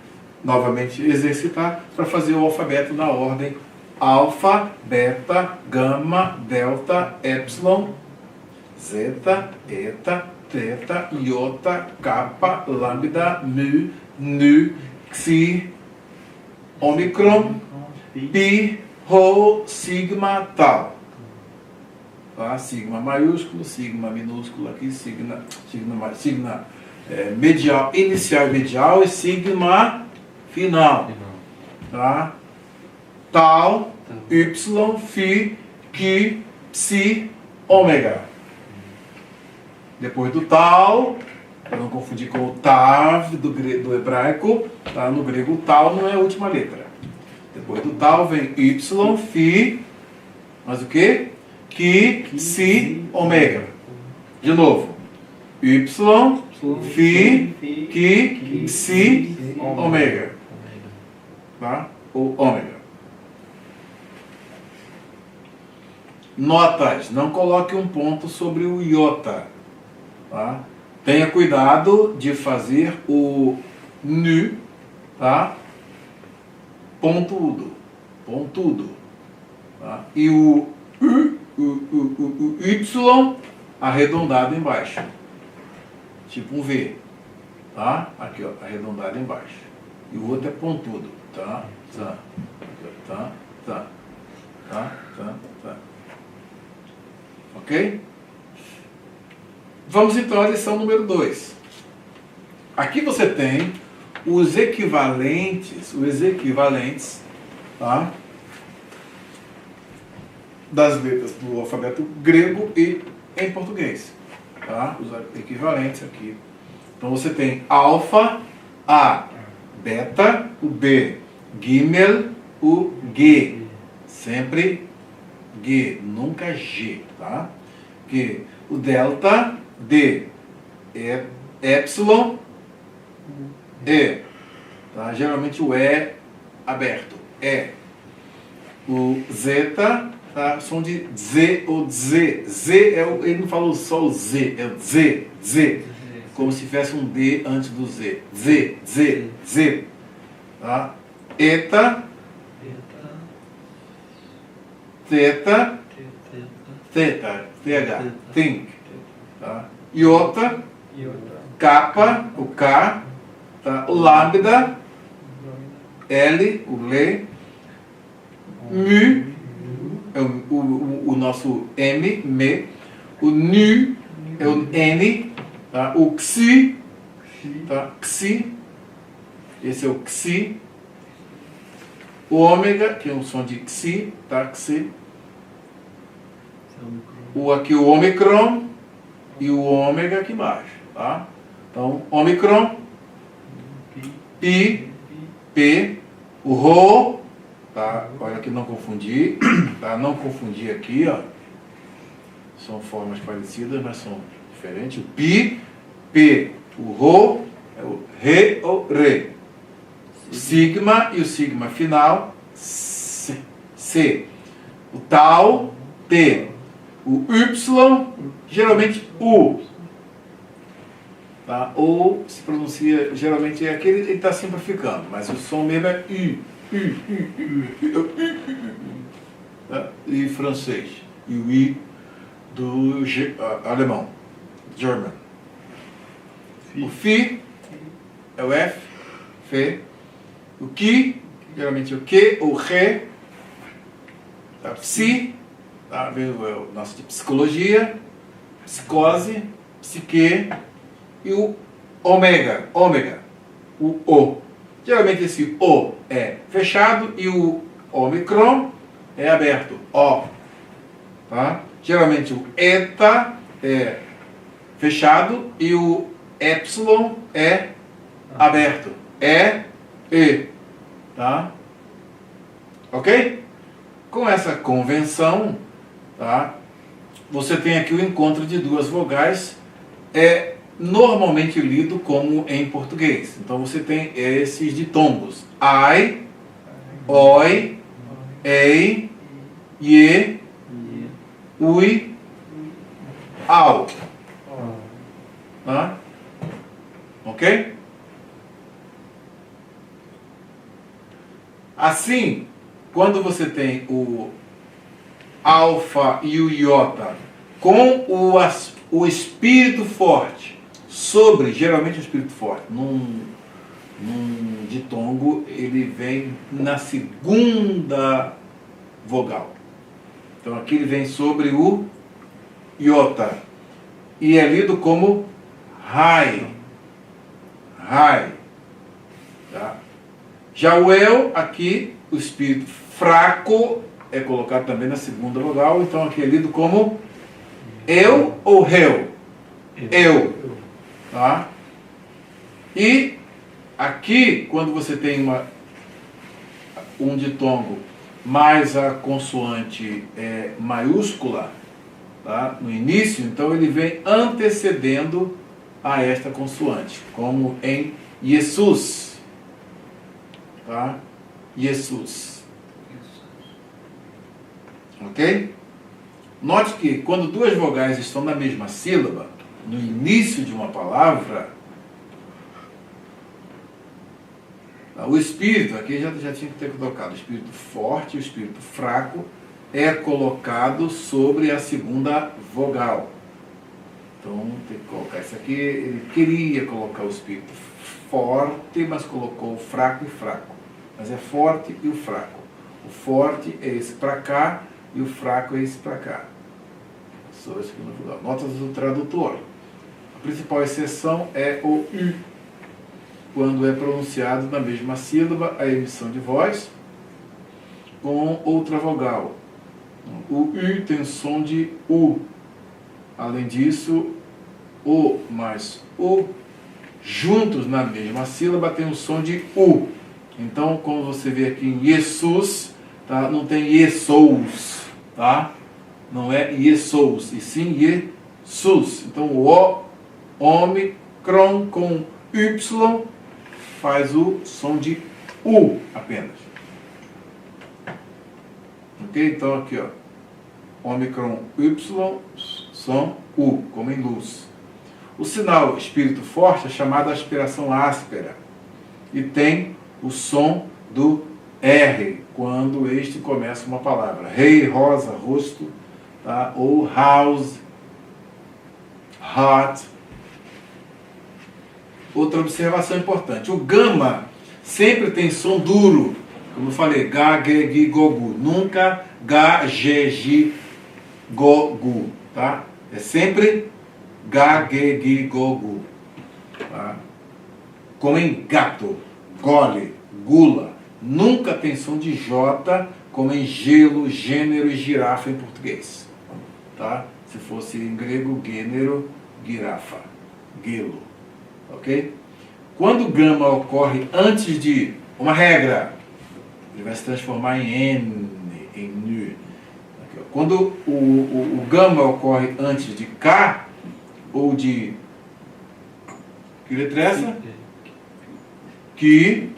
novamente exercitar, para fazer o alfabeto na ordem alfa, beta, gama, delta, epsilon, zeta, eta, teta, iota, kappa, lambda, mu, nu, xi, omicron, pi, rho, sigma, tal. Tá? Sigma maiúsculo, sigma minúsculo aqui, sigma medial, inicial e medial, e sigma final. Tá? Tal, y, phi, chi, psi, ômega. Depois do tal, para não confundir com o tav do hebraico, tá? No grego o tal não é a última letra. Depois do tal vem y, phi, mas o que? Chi, psi, ômega. De novo. Y, phi, chi, psi, ômega. Tá? Ou ômega. Notas. Não coloque um ponto sobre o iota. Tá? Tenha cuidado de fazer o nu, tá? Pontudo. Tá? E o y arredondado embaixo. Tipo um V. Tá? Aqui, ó, arredondado embaixo. E o outro é pontudo. Tá? Tá. Tá. Tá. Tá. Tá. Tá. Ok? Vamos então à lição número 2. Aqui você tem os equivalentes, tá? Das letras do alfabeto grego e em português. Tá? Os equivalentes aqui. Então você tem alfa, A, beta, o B, gimel, o G. Sempre G, nunca G. Tá? G. O delta, D, epsilon, E. Tá? Geralmente o E aberto. E. O zeta, tá? Som de Z ou Z. Z ele não falou só o Z, é o Z, Z. Como se tivesse um D antes do Z. Z, Z, Z. Tá? Eta, teta, teta, TH, think. Tá? Iota, kappa, o K, tá? O lambda, L, o Le, mu, é o nosso M, me, o nu, é o N, tá? O Xi, tá? Xi, esse é o Xi. O ômega, que é um som de Xi, tá? Xi. Aqui o Ômicron e o ômega aqui embaixo, tá? Então, Ômicron, Pi, P, o Rho, tá? Olha aqui, não confundir, tá? Não confundir aqui, ó. São formas parecidas, mas são diferentes. O Pi, P, o Rho, é o Re ou Re. O sigma e o sigma final, C. C. O Tau, T. O Y, geralmente U. Tá? Ou se pronuncia, geralmente é aquele, ele está simplificando, mas o som mesmo é I. Tá? E francês. E o I do alemão. German. O Fi é o F. Fê. O Ki, geralmente o Q ou Re. Tá? Psi. Tá? Vem o nosso de psicologia, psicose, psique e o ômega, o O. Geralmente esse O é fechado e o ômicron é aberto, O. Tá? Geralmente o eta é fechado e o epsilon é aberto, E. Tá? Ok? Com essa convenção, tá? Você tem aqui o encontro de duas vogais, é normalmente lido como em português. Então você tem esses ditongos: ai, oi, ei, ie, ui, au. Tá? Ok? Assim, quando você tem o alfa e o iota com o espírito forte sobre, geralmente o espírito forte, num ditongo, ele vem na segunda vogal. Então aqui ele vem sobre o iota e é lido como rai. Tá? Já o eu, aqui, o espírito fraco é colocado também na segunda vogal, então aqui é lido como eu ou reu. Eu. Tá? E aqui, quando você tem um ditongo mais a consoante maiúscula, tá? No início, então ele vem antecedendo a esta consoante, como em Jesus. Tá? Jesus. Ok? Note que quando duas vogais estão na mesma sílaba, no início de uma palavra, o espírito, aqui já tinha que ter colocado, o espírito forte e o espírito fraco é colocado sobre a segunda vogal. Então tem que colocar isso aqui, ele queria colocar o espírito forte, mas colocou o fraco e fraco. Mas é forte e o fraco. O forte é esse para cá e o fraco é esse para cá. Sobre a segunda vogal. Notas do tradutor. A principal exceção é o U. Quando é pronunciado na mesma sílaba, a emissão de voz com outra vogal. O U tem som de U. Além disso, O mais U juntos na mesma sílaba tem o som de U. Então, quando você vê aqui em Jesus, tá? Não tem Jesus, tá? Não é Jesus, e sim Jesus. Então, o O, ômicron com Y faz o som de U apenas. Ok? Então, aqui, ó. Ômicron Y, som U, como em luz. O sinal espírito forte é chamado aspiração áspera e tem o som do R quando este começa uma palavra. Rei, rosa, rosto, tá? Ou house, heart. Outra observação importante: o gama sempre tem som duro, como eu falei, ga, ge, gi, go, gu. Nunca ga, ge, gi, go, gu, tá? É sempre Ga, ge, gi, go, gu. Tá? Como em gato, gole, gula. Nunca tem som de J, como em gelo, gênero e girafa em português. Tá? Se fosse em grego, gênero, girafa, gelo. Ok? Quando gama ocorre antes de uma regra, ele vai se transformar em N, em N. Quando o gama ocorre antes de K, ou de... Que letra é essa? Que.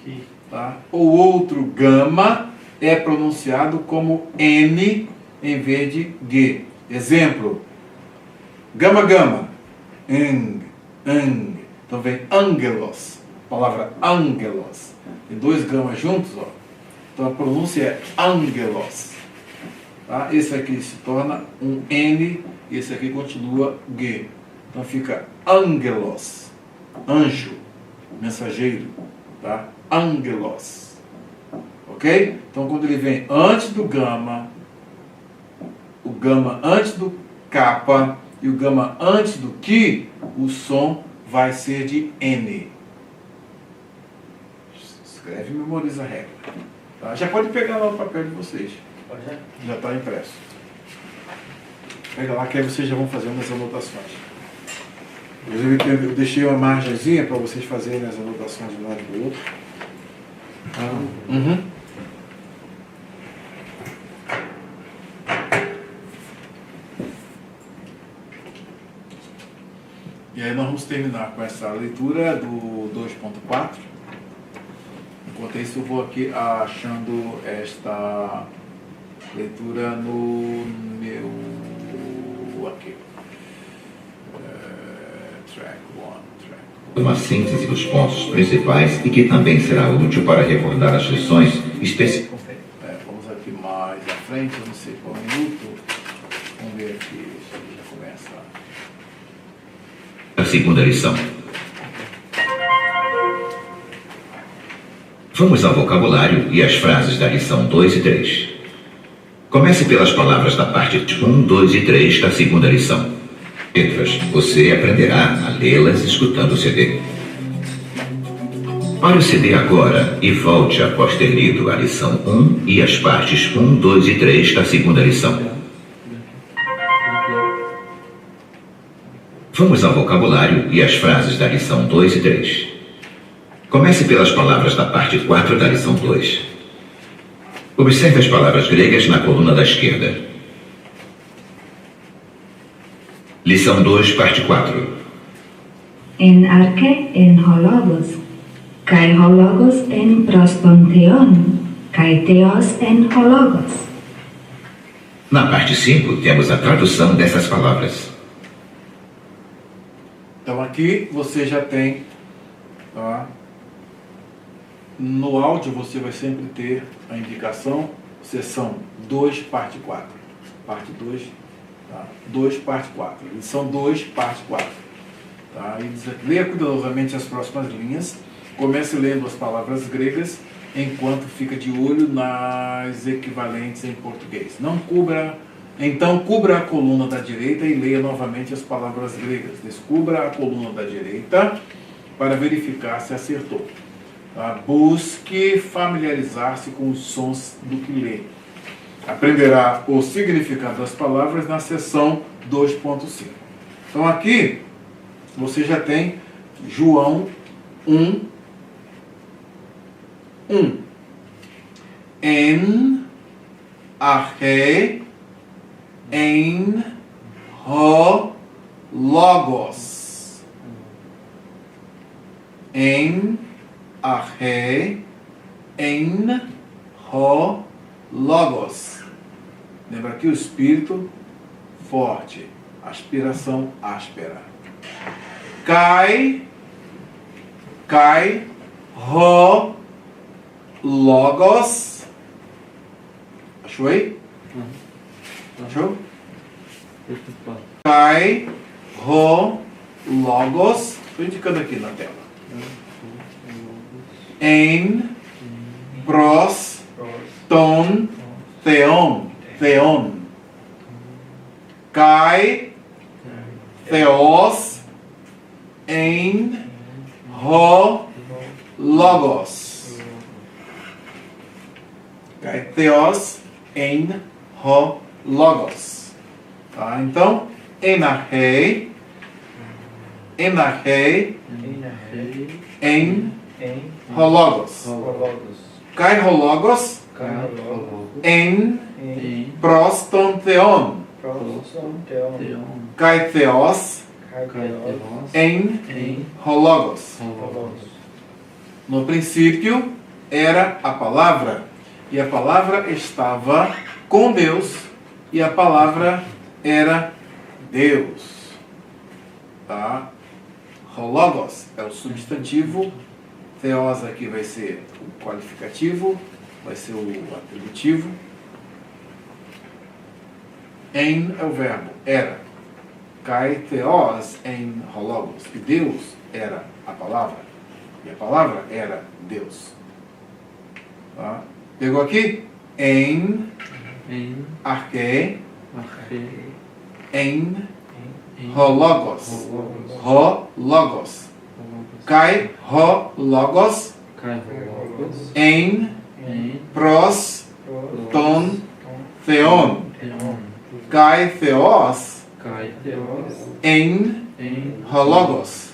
Tá? O outro gama é pronunciado como N em vez de G. Exemplo. Gama, gama. Ang, ang. Então vem angelos. Palavra angelos. Tem dois gamas juntos, ó. Então a pronúncia é angelos. Tá? Esse aqui se torna um N e esse aqui continua G. Então fica angelos. Anjo. Mensageiro. Tá? Angelos. Ok? Então quando ele vem antes do gama, o gama antes do kappa e o gama antes do ki, o som vai ser de N. Escreve e memoriza a regra. Tá? Já pode pegar lá o papel de vocês. Já está impresso. Pega lá que aí vocês já vão fazendo as anotações. Eu deixei uma margenzinha para vocês fazerem as anotações de um lado e do outro. Uhum. E aí nós vamos terminar com essa leitura do 2.4. Enquanto isso eu vou aqui achando esta leitura no meu aqui. Track 1. Uma síntese dos pontos principais e que também será útil para recordar as lições específicas. Vamos aqui mais à frente, eu não sei qual minuto. Vamos ver aqui, já começa. A segunda lição. Vamos ao vocabulário e às frases da lição 2 e 3. Comece pelas palavras da parte 1, 2 e 3 da segunda lição. Letras, você aprenderá a lê-las escutando o CD. Pare o CD agora e volte após ter lido a lição 1 e as partes 1, 2 e 3 da segunda lição. Vamos ao vocabulário e às frases da lição 2 e 3. Comece pelas palavras da parte 4 da lição 2. Observe as palavras gregas na coluna da esquerda. Lição 2, parte 4. En arche en hologos, kai hologos en prostontheon, kai theos en hologos. Na parte 5, temos a tradução dessas palavras. Então aqui você já tem, tá? No áudio você vai sempre ter a indicação, seção 2, parte 4. Parte 2, tá? 2, parte 4. Lição 2, parte 4. Tá? E diz aqui, leia cuidadosamente as próximas linhas. Comece lendo as palavras gregas, enquanto fica de olho nas equivalentes em português. Então cubra a coluna da direita e leia novamente as palavras gregas. Descubra a coluna da direita para verificar se acertou. Tá? Busque familiarizar-se com os sons do que lê. Aprenderá o significado das palavras na seção 2.5. Então aqui você já tem João 1. En arche en ho logos. En arche en ho logos. Lembra aqui o espírito forte, aspiração áspera. Kai ho logos. Achou aí? Achou? Kai ho logos. Estou indicando aqui na tela. En pros ton theon. Kai theos en ho logos. Okay? Theos en ho logos. Tá? Então, enarchei en ho logos. Kai ho logos en proston theon. Kai theos en ho logos. No princípio era a palavra, e a palavra estava com Deus, e a palavra era Deus. Tá? Hologos é o substantivo, theos aqui vai ser o qualificativo, vai ser o atributivo. En é o verbo, era. Kai theos en hologos. E Deus era a palavra. E a palavra era Deus. Tá? Pegou aqui? En, arche, en hologos. Hologos. Kai hologos en proston theon. Kai theos en hologos.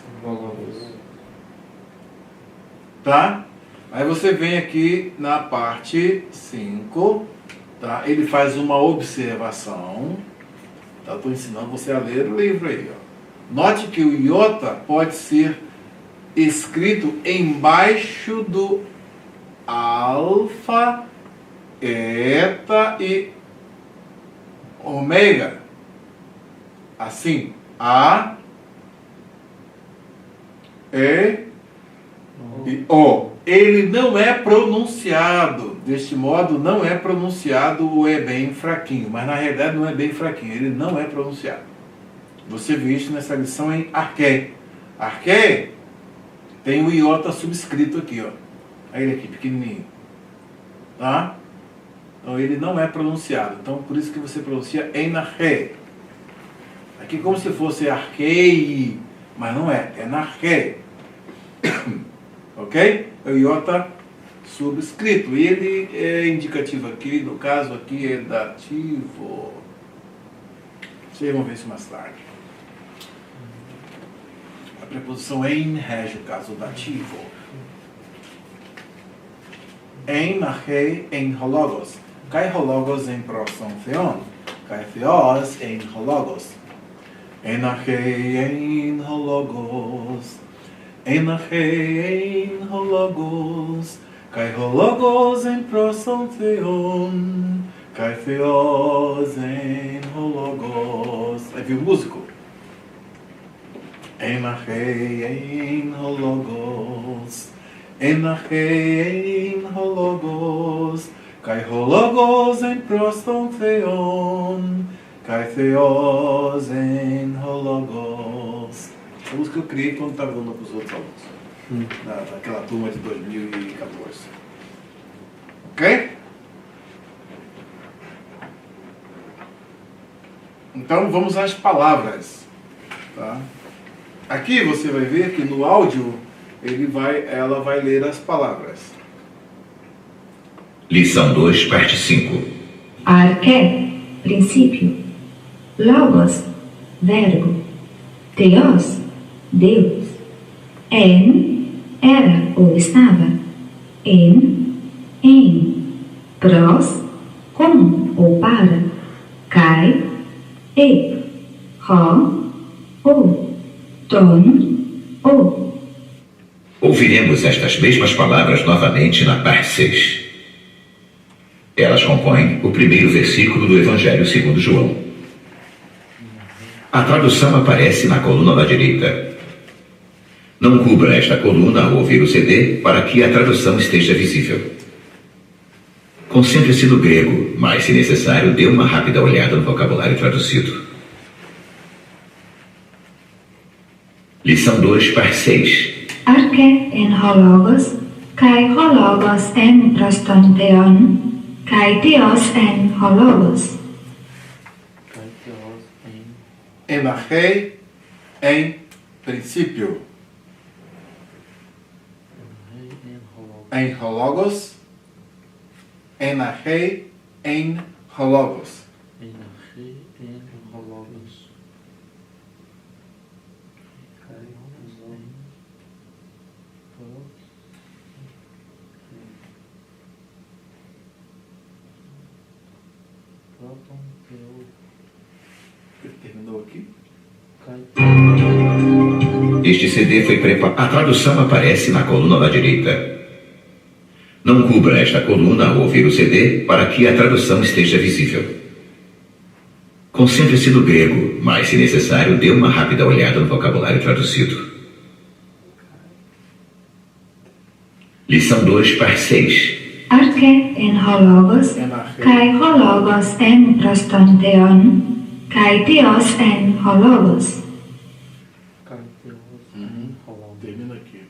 Tá? Aí você vem aqui na parte 5, tá? Ele faz uma observação. Tá? Estou ensinando você a ler o livro aí. Ó. Note que o iota pode ser escrito embaixo do alfa, eta e ômega. Assim, A, E e O. Ele não é pronunciado. Deste modo, não é pronunciado o E bem fraquinho. Mas na realidade não é bem fraquinho. Ele não é pronunciado. Você viu isso nessa lição em arché. Arché tem o iota subscrito aqui, ó. Aí ele aqui, pequenininho. Tá? Então ele não é pronunciado. Então por isso que você pronuncia enarché. Aqui como se fosse arquei, mas não é. É narché. Ok? É o iota subscrito. E ele é indicativo aqui, no caso aqui é dativo. Vocês vão ver isso mais tarde. A preposição em rege o caso dativo. En archei en hologos. Kai hologos en proston theon. Kai theos en hologos. En archei en hologos. En archei en hologos. Kai hologos en proston theon. Kai theos en hologos. Aí viu o músico? En archei en hologos. En archei en hologos. Kai hologos en proston theon. Kai theos en hologos. A música que eu criei quando estava dando para os outros alunos. Naquela turma de 2014. Ok? Então vamos às palavras. Tá? Aqui você vai ver que no áudio ela vai ler as palavras. Lição 2, parte 5. Arché, princípio. Logos, verbo. Theos, Deus. En, era ou estava. Em. Pros, com ou para. Kai, e. Ho, o. Ton, o. Ouviremos estas mesmas palavras novamente na parte 6. Elas compõem o primeiro versículo do Evangelho segundo João. A tradução aparece na coluna da direita. Não cubra esta coluna ao ouvir o CD para que a tradução esteja visível. Concentre-se no grego, mas, se necessário, dê uma rápida olhada no vocabulário traduzido. Lição 2, parte 6. Arché en hologos, kai hologos en proston theon, kai theos en hologos. En archei em princípio. Em hologos, en arrei, em hologos. Terminou aqui? Este CD foi preparado. A tradução aparece na coluna da direita. Não cubra esta coluna ao ouvir o CD para que a tradução esteja visível. Concentre-se no grego, mas, se necessário, dê uma rápida olhada no vocabulário traduzido. Lição 2, parte 6. Arche en hologos, kai hologos en prostanteon, kai theos en hologos. Termina aqui.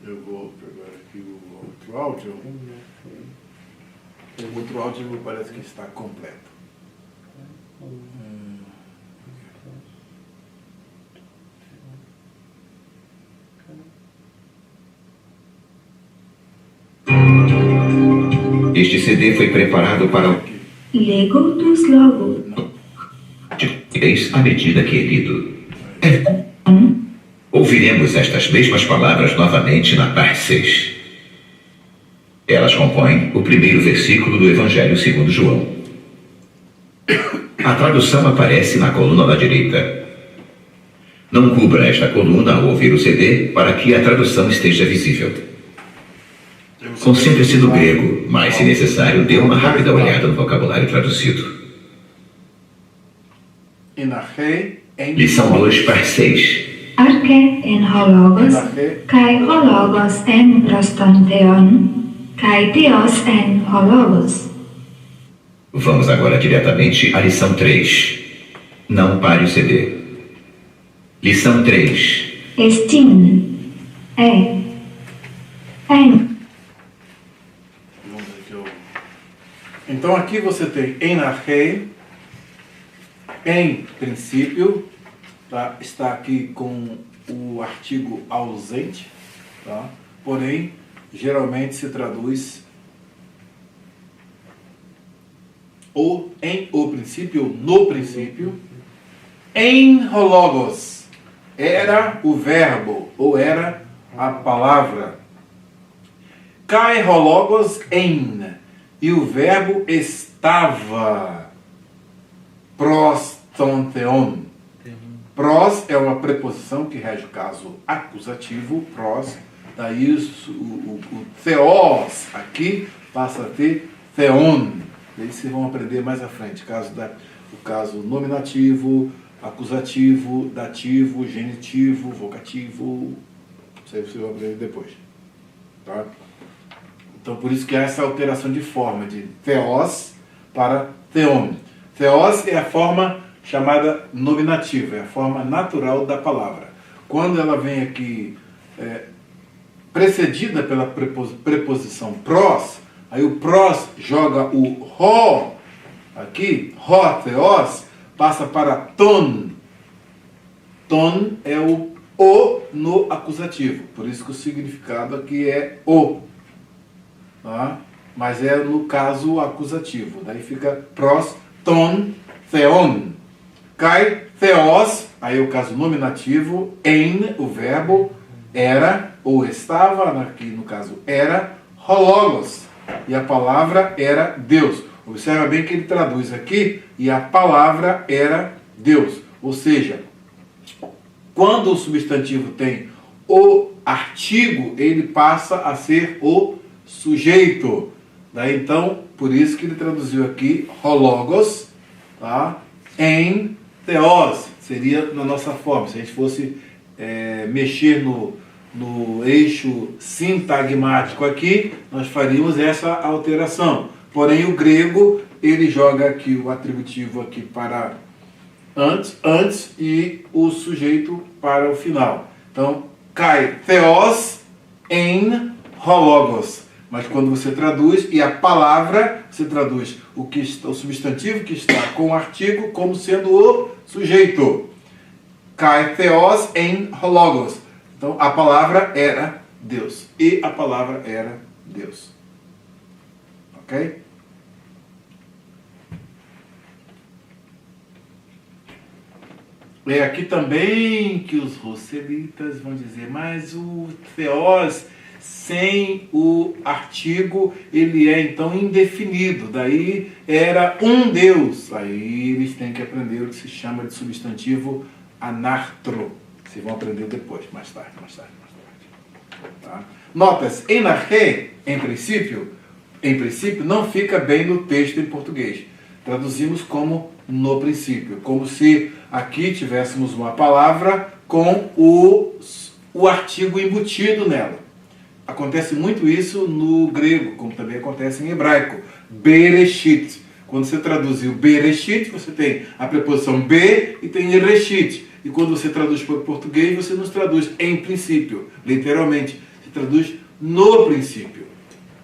Eu vou pegar aqui o outro áudio. O outro áudio parece que está completo. Este CD foi preparado para o Lego tus logo. à medida que é lido. Ouviremos estas mesmas palavras novamente na parte 6. Elas compõem o primeiro versículo do Evangelho segundo João. A tradução aparece na coluna da direita. Não cubra esta coluna ao ouvir o CD para que a tradução esteja visível. Concentre-se no grego, mas, se necessário, dê uma rápida olhada no vocabulário traduzido. Lição 2, parte 6. Arche en hologos, kai hologos en prostanteon, kai theos en hologos. Vamos agora diretamente à lição 3. Não pare o CD. Lição 3. Estin, en. Então aqui você tem en arrei, em princípio, tá? Está aqui com o artigo ausente, tá? Porém, geralmente se traduz ou em o princípio, no princípio, em hologos, era o verbo, ou era a palavra. Kai hologos em, e o verbo estava. Prostonteon. Pros é uma preposição que rege o caso acusativo, pros, daí o theos aqui passa a ter theon. Daí vocês vão aprender mais à frente, o caso nominativo, acusativo, dativo, genitivo, vocativo, isso aí vocês vão aprender depois. Tá? Então por isso que há essa alteração de forma, de theos para theon. Theos é a forma chamada nominativa, é a forma natural da palavra. Quando ela vem aqui precedida pela preposição pros, aí o pros joga o ro, aqui, ro, theos, passa para ton. Ton é o no acusativo, por isso que o significado aqui é o. Tá? Mas é no caso acusativo, daí fica pros, ton, theon. Kai, theos, aí é o caso nominativo, en, o verbo, era ou estava, aqui no caso era, hologos, e a palavra era Deus. Observa bem que ele traduz aqui, e a palavra era Deus. Ou seja, quando o substantivo tem o artigo, ele passa a ser o sujeito. Daí então, por isso que ele traduziu aqui hologos, tá? Em theos, seria na nossa forma. Se a gente fosse mexer no eixo sintagmático aqui, nós faríamos essa alteração. Porém, o grego, ele joga aqui o atributivo aqui para antes e o sujeito para o final. Então, kai theos em hologos. Mas quando você traduz, e a palavra, você traduz o substantivo que está com o artigo como sendo o sujeito. Kai Theos en Hologos. Então, a palavra era Deus. E a palavra era Deus. Ok? É aqui também que os rosselitas vão dizer, mas o Theos sem o artigo, ele é então indefinido. Daí era um Deus. Aí eles têm que aprender o que se chama de substantivo anartro. Vocês vão aprender depois, mais tarde. Tá? Notas, enarche, em princípio, não fica bem no texto em português. Traduzimos como no princípio, como se aqui tivéssemos uma palavra com o artigo embutido nela. Acontece muito isso no grego, como também acontece em hebraico. Bereshit. Quando você traduziu Bereshit, você tem a preposição be e tem Reshit. E quando você traduz para o português, você não traduz em princípio, literalmente. Você traduz no princípio.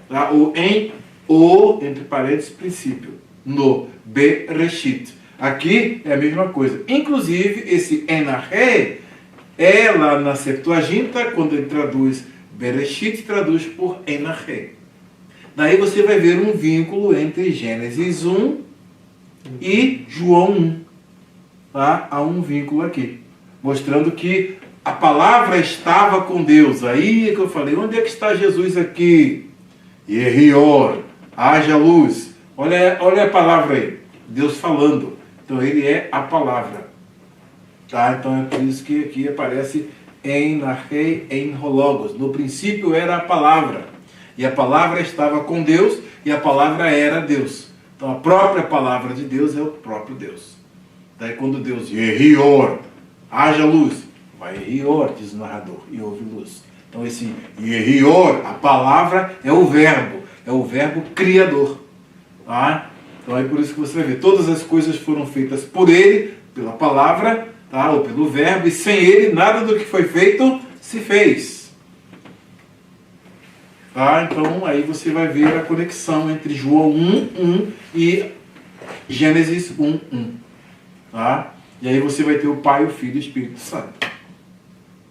Tá? Ou em, ou, entre parênteses, princípio. No, Bereshit. Aqui é a mesma coisa. Inclusive, esse enarre é lá na Septuaginta, quando ele traduz Bereshit, traduz por enarre. Daí você vai ver um vínculo entre Gênesis 1 e João 1. Tá? Há um vínculo aqui, mostrando que a palavra estava com Deus. Aí é que eu falei, onde é que está Jesus aqui? Yehior, haja luz. Olha a palavra aí, Deus falando. Então ele é a palavra. Tá? Então é por isso que aqui aparece em Narrei, em Hologos. No princípio era a palavra. E a palavra estava com Deus e a palavra era Deus. Então a própria palavra de Deus é o próprio Deus. Daí quando Deus diz, Yehior, haja luz, vai Yehior, diz o narrador, e houve luz. Então esse Yehior, a palavra, é o verbo criador. Tá? Então é por isso que você vai ver, todas as coisas foram feitas por ele, pela palavra, tá? Ou pelo verbo, e sem ele nada do que foi feito se fez. Tá? Então aí você vai ver a conexão entre João 1:1 e Gênesis 1:1. Tá? E aí você vai ter o Pai, o Filho e o Espírito Santo.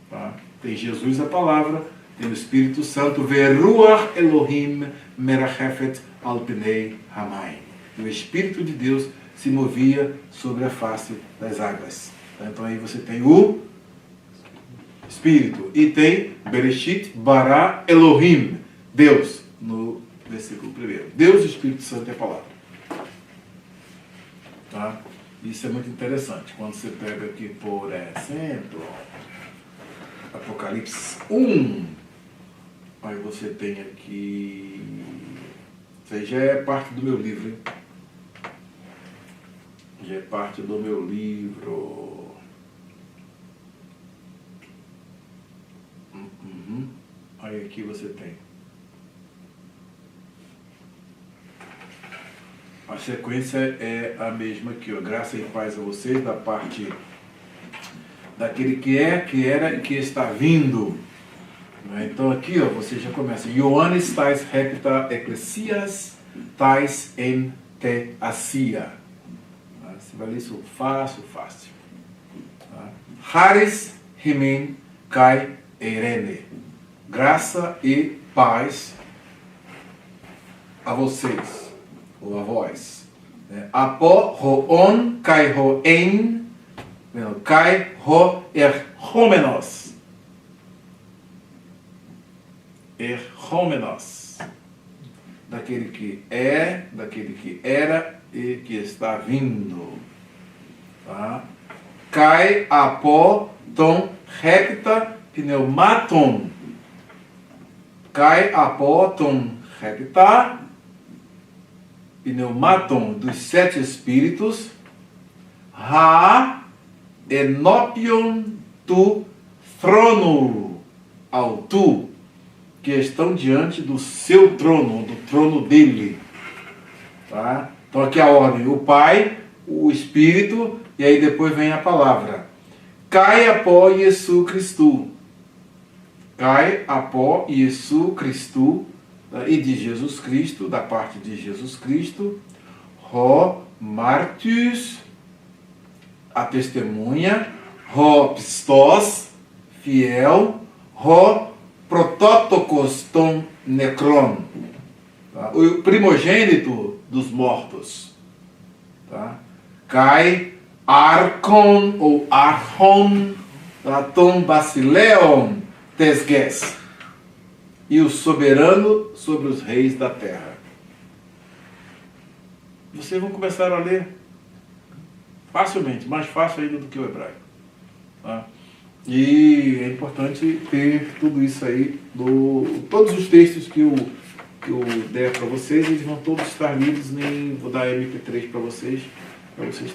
Tá? Tem Jesus a palavra, tem o Espírito Santo, Veruach Elohim merachefet al pnei hamayim. E o Espírito de Deus se movia sobre a face das águas. Tá? Então aí você tem o Espírito. E tem Bereshit bara Elohim, Deus, no versículo 1. Deus e o Espírito Santo é a palavra. Tá? Isso é muito interessante. Quando você pega aqui, por exemplo, Apocalipse 1, aí você tem aqui... Isso aí já é parte do meu livro, hein? Já é parte do meu livro. Aí aqui você tem. A sequência é a mesma aqui, ó. Graça e paz a vocês, da parte daquele que é, que era e que está vindo. Então aqui, ó, você já começa. Ioannis tais recta ecclesias tais en te asia. Você vai ler isso fácil. Haris himin kai eirene. Graça e paz a vocês. Ou a voz. Apo hoon kai hoen kai ho erhomenos. Erhomenos. Daquele que é, daquele que era e que está vindo. Tá? Kai apo ton recta pneumaton. Kai apo ton recta pneumaton dos 7 espíritos, ha enopion tu trono, ao tu, que estão diante do seu trono, do trono dele. Tá? Então aqui a ordem, o Pai, o Espírito, e aí depois vem a palavra. Kai apó Yesu Cristo. Kai apó Yesu Cristo. E de Jesus Cristo, da parte de Jesus Cristo, Ro Martus, a testemunha, ho pistos, fiel, ho prototokos ton necron, tá? O primogênito dos mortos, tá? Kai archon ou archon, tá? Ton basileon tesges, e o soberano sobre os reis da terra. Vocês vão começar a ler facilmente, mais fácil ainda do que o hebraico, tá? E é importante ter tudo isso aí, todos os textos que eu der para vocês, eles vão todos estar lidos, vou dar MP3 para vocês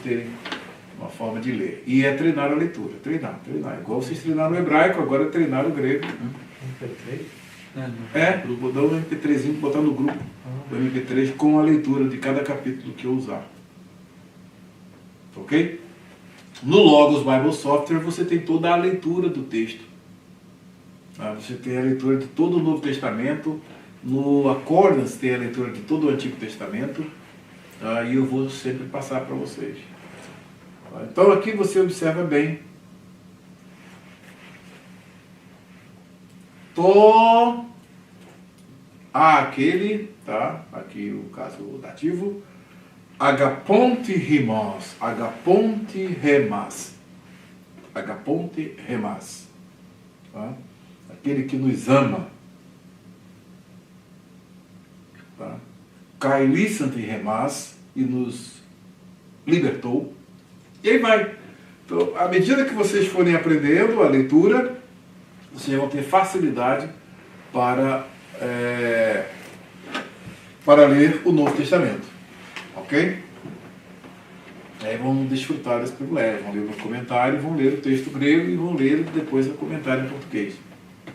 terem uma forma de ler. E é treinar a leitura, treinar. Igual vocês treinaram o hebraico, agora é treinar o grego. MP3? Vou dar um MP3zinho, botar no grupo, o MP3 com a leitura de cada capítulo que eu usar. Ok? No Logos Bible Software você tem toda a leitura do texto. Você tem a leitura de todo o Novo Testamento. No Accordance tem a leitura de todo o Antigo Testamento. E eu vou sempre passar para vocês. Então aqui você observa bem. Aquele, tá? Aqui o caso dativo. Agaponte remas. Tá? Aquele que nos ama. Tá? Kailissante remas, e nos libertou. E aí vai. Então, à medida que vocês forem aprendendo a leitura, vocês vão ter facilidade para ler o Novo Testamento. Ok? Aí vão desfrutar desse privilégio, vão ler o comentário, vão ler o texto grego e vão ler depois o comentário em português.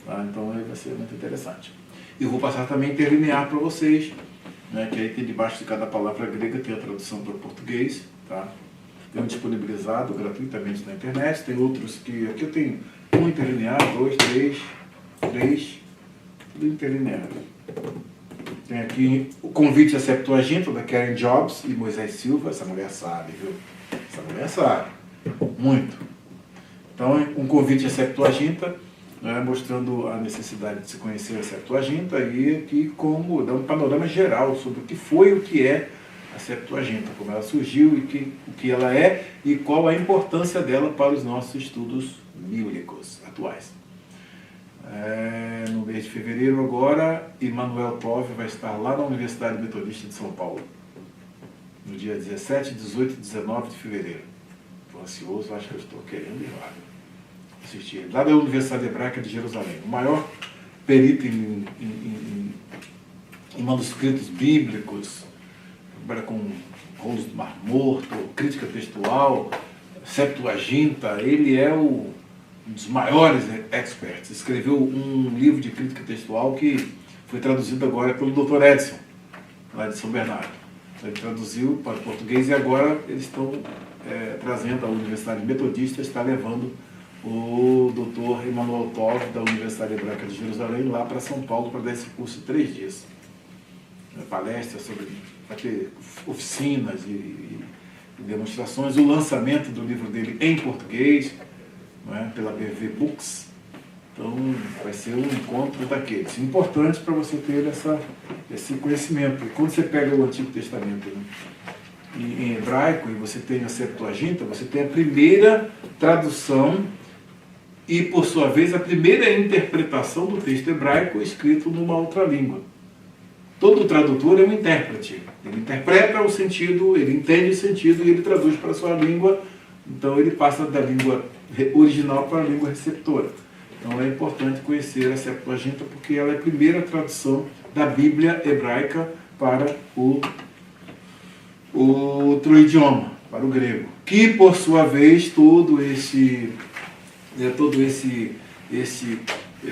Tá? Então aí vai ser muito interessante. E eu vou passar também interlinear para vocês, né, que aí tem debaixo de cada palavra grega tem a tradução para o português. Tá? Tem um disponibilizado gratuitamente na internet, tem outros que aqui eu tenho um interlineado, 2, 3, tudo interlineado. Tem aqui o convite à Septuaginta da Karen Jobs e Moisés Silva. Essa mulher sabe, viu? Essa mulher sabe. Muito. Então, um convite à Septuaginta, né, mostrando a necessidade de se conhecer a Septuaginta e aqui como dá um panorama geral sobre o que foi e o que é a Septuaginta, como ela surgiu e o que ela é e qual a importância dela para os nossos estudos bíblicos atuais. No mês de fevereiro agora, Emmanuel Tove vai estar lá na Universidade Metodista de São Paulo, no dia 17, 18 e 19 de fevereiro. Estou ansioso, acho que eu estou querendo ir lá assistir. Lá da Universidade Hebraica de Jerusalém, o maior perito em manuscritos bíblicos, trabalha com rolos do Mar Morto, crítica textual, Septuaginta. Ele é um dos maiores experts. Escreveu um livro de crítica textual que foi traduzido agora pelo Dr. Edson, lá de São Bernardo. Ele traduziu para o português e agora eles estão trazendo, a Universidade Metodista está levando o Dr. Emmanuel Tove, da Universidade Hebraica de Jerusalém, lá para São Paulo para dar esse curso de 3 dias. Palestras sobre, vai ter oficinas e demonstrações, o lançamento do livro dele em português, né, pela BV Books. Então vai ser um encontro daqueles importante para você ter esse conhecimento. E quando você pega o Antigo Testamento, né, em hebraico, e você tem a Septuaginta, você tem a primeira tradução e, por sua vez, a primeira interpretação do texto hebraico escrito numa outra língua. Todo tradutor é um intérprete. Ele interpreta o sentido, ele entende o sentido e ele traduz para a sua língua. Então ele passa da língua original para a língua receptora. Então é importante conhecer a Septuaginta porque ela é a primeira tradução da Bíblia hebraica para o outro idioma, para o grego. Que, por sua vez,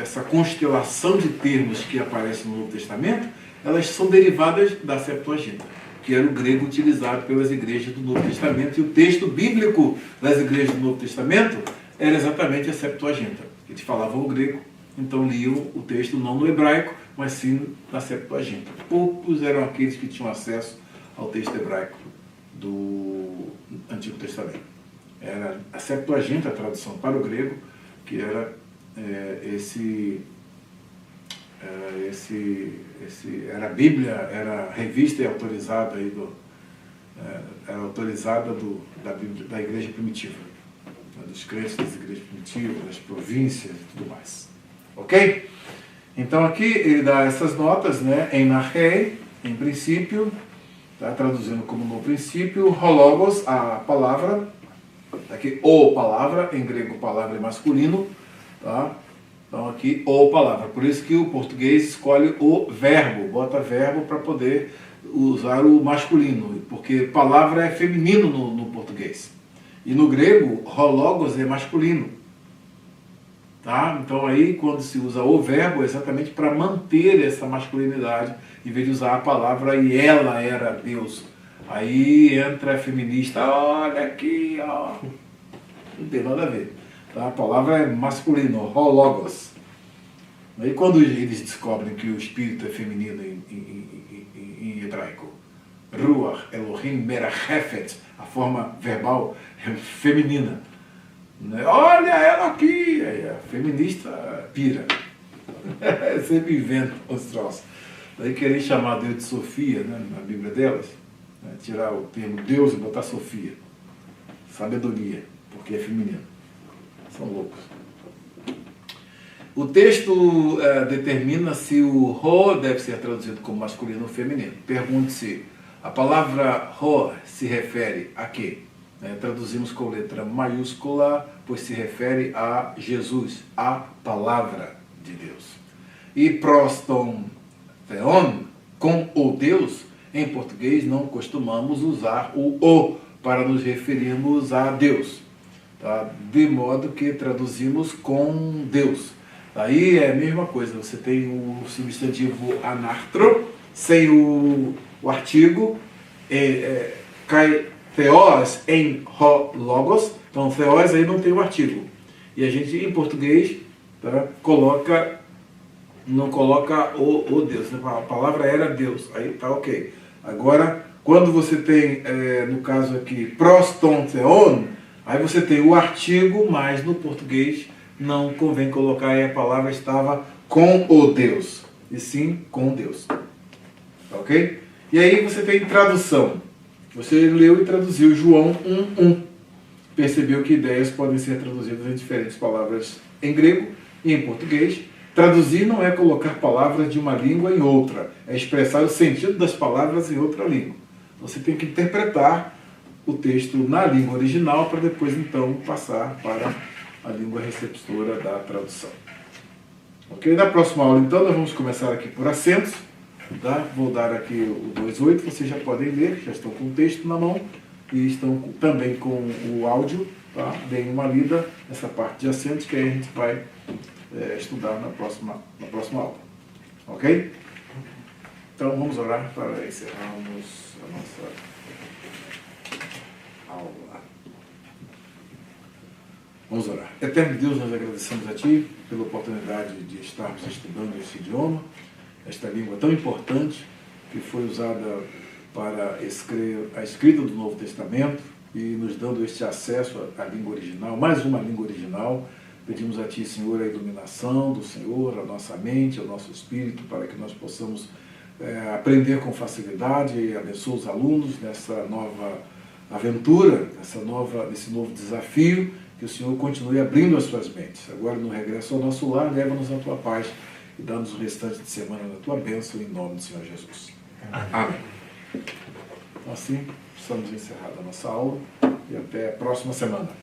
essa constelação de termos que aparece no Novo Testamento, elas são derivadas da Septuaginta, que era o grego utilizado pelas igrejas do Novo Testamento, e o texto bíblico das igrejas do Novo Testamento era exatamente a Septuaginta. Eles falavam o grego, então liam o texto não no hebraico, mas sim na Septuaginta. Poucos eram aqueles que tinham acesso ao texto hebraico do Antigo Testamento. Era a Septuaginta, a tradução para o grego, que era era a Bíblia, era a revista e autorizada aí era autorizada da igreja primitiva, né, dos crentes das igrejas primitivas, das províncias e tudo mais. Ok? Então aqui ele dá essas notas, né, em archei, em princípio, tá, traduzindo como no princípio, hologos, a palavra, aqui o palavra, em grego palavra é masculino, tá? Então aqui o palavra, por isso que o português escolhe o verbo, bota verbo para poder usar o masculino, porque palavra é feminino no português. E no grego, hologos é masculino. Tá? Então aí quando se usa o verbo é exatamente para manter essa masculinidade, em vez de usar a palavra e ela era Deus. Aí entra a feminista, olha aqui, ó. Não tem nada a ver. Tá? A palavra é masculino, hologos. Aí quando eles descobrem que o espírito é feminino em hebraico, ruach, Elohim, merachefet, a forma verbal é feminina. Olha ela aqui, aí a feminista pira. Sempre inventa os troços. Daí querer chamar Deus de Sofia, né, na Bíblia delas, né, tirar o termo Deus e botar Sofia. Sabedoria, porque é feminino. São loucos. O texto determina se o ro deve ser traduzido como masculino ou feminino. Pergunte-se, a palavra ro se refere a quê? Traduzimos com letra maiúscula, pois se refere a Jesus, a palavra de Deus. E proston theon, com o Deus, em português não costumamos usar o para nos referirmos a Deus. Tá? De modo que traduzimos com Deus. Aí é a mesma coisa, você tem o substantivo anartro, sem o artigo, cai theos em logos, então theos aí não tem o artigo. E a gente em português, tá, não coloca o Deus, né? A palavra era Deus, aí tá ok. Agora, quando você tem, no caso aqui, proston theon, aí você tem o artigo, mas no português não convém colocar aí a palavra estava com o Deus, e sim com Deus. Ok? E aí você tem tradução. Você leu e traduziu João 1:1. Percebeu que ideias podem ser traduzidas em diferentes palavras em grego e em português. Traduzir não é colocar palavras de uma língua em outra, é expressar o sentido das palavras em outra língua. Você tem que interpretar o texto na língua original para depois então passar para a língua receptora da tradução. Ok? Na próxima aula então nós vamos começar aqui por acentos. Tá? Vou dar aqui o 2.8, vocês já podem ler, já estão com o texto na mão e estão também com o áudio, tá? Deem uma lida nessa parte de acentos que aí a gente vai estudar na próxima aula. Ok? Então vamos orar para encerrarmos a nossa aula. Vamos orar. Eterno Deus, nós agradecemos a Ti pela oportunidade de estarmos estudando esse idioma, esta língua tão importante que foi usada para a escrita do Novo Testamento e nos dando este acesso à língua original, mais uma língua original. Pedimos a Ti, Senhor, a iluminação do Senhor, a nossa mente, o nosso espírito, para que nós possamos aprender com facilidade e abençoe os alunos nessa nova aventura, nesse novo desafio, que o Senhor continue abrindo as suas mentes. Agora, no regresso ao nosso lar, leva-nos na Tua paz e dá-nos o restante de semana na Tua bênção, em nome do Senhor Jesus. Amém. Então, assim, estamos encerrando a nossa aula e até a próxima semana.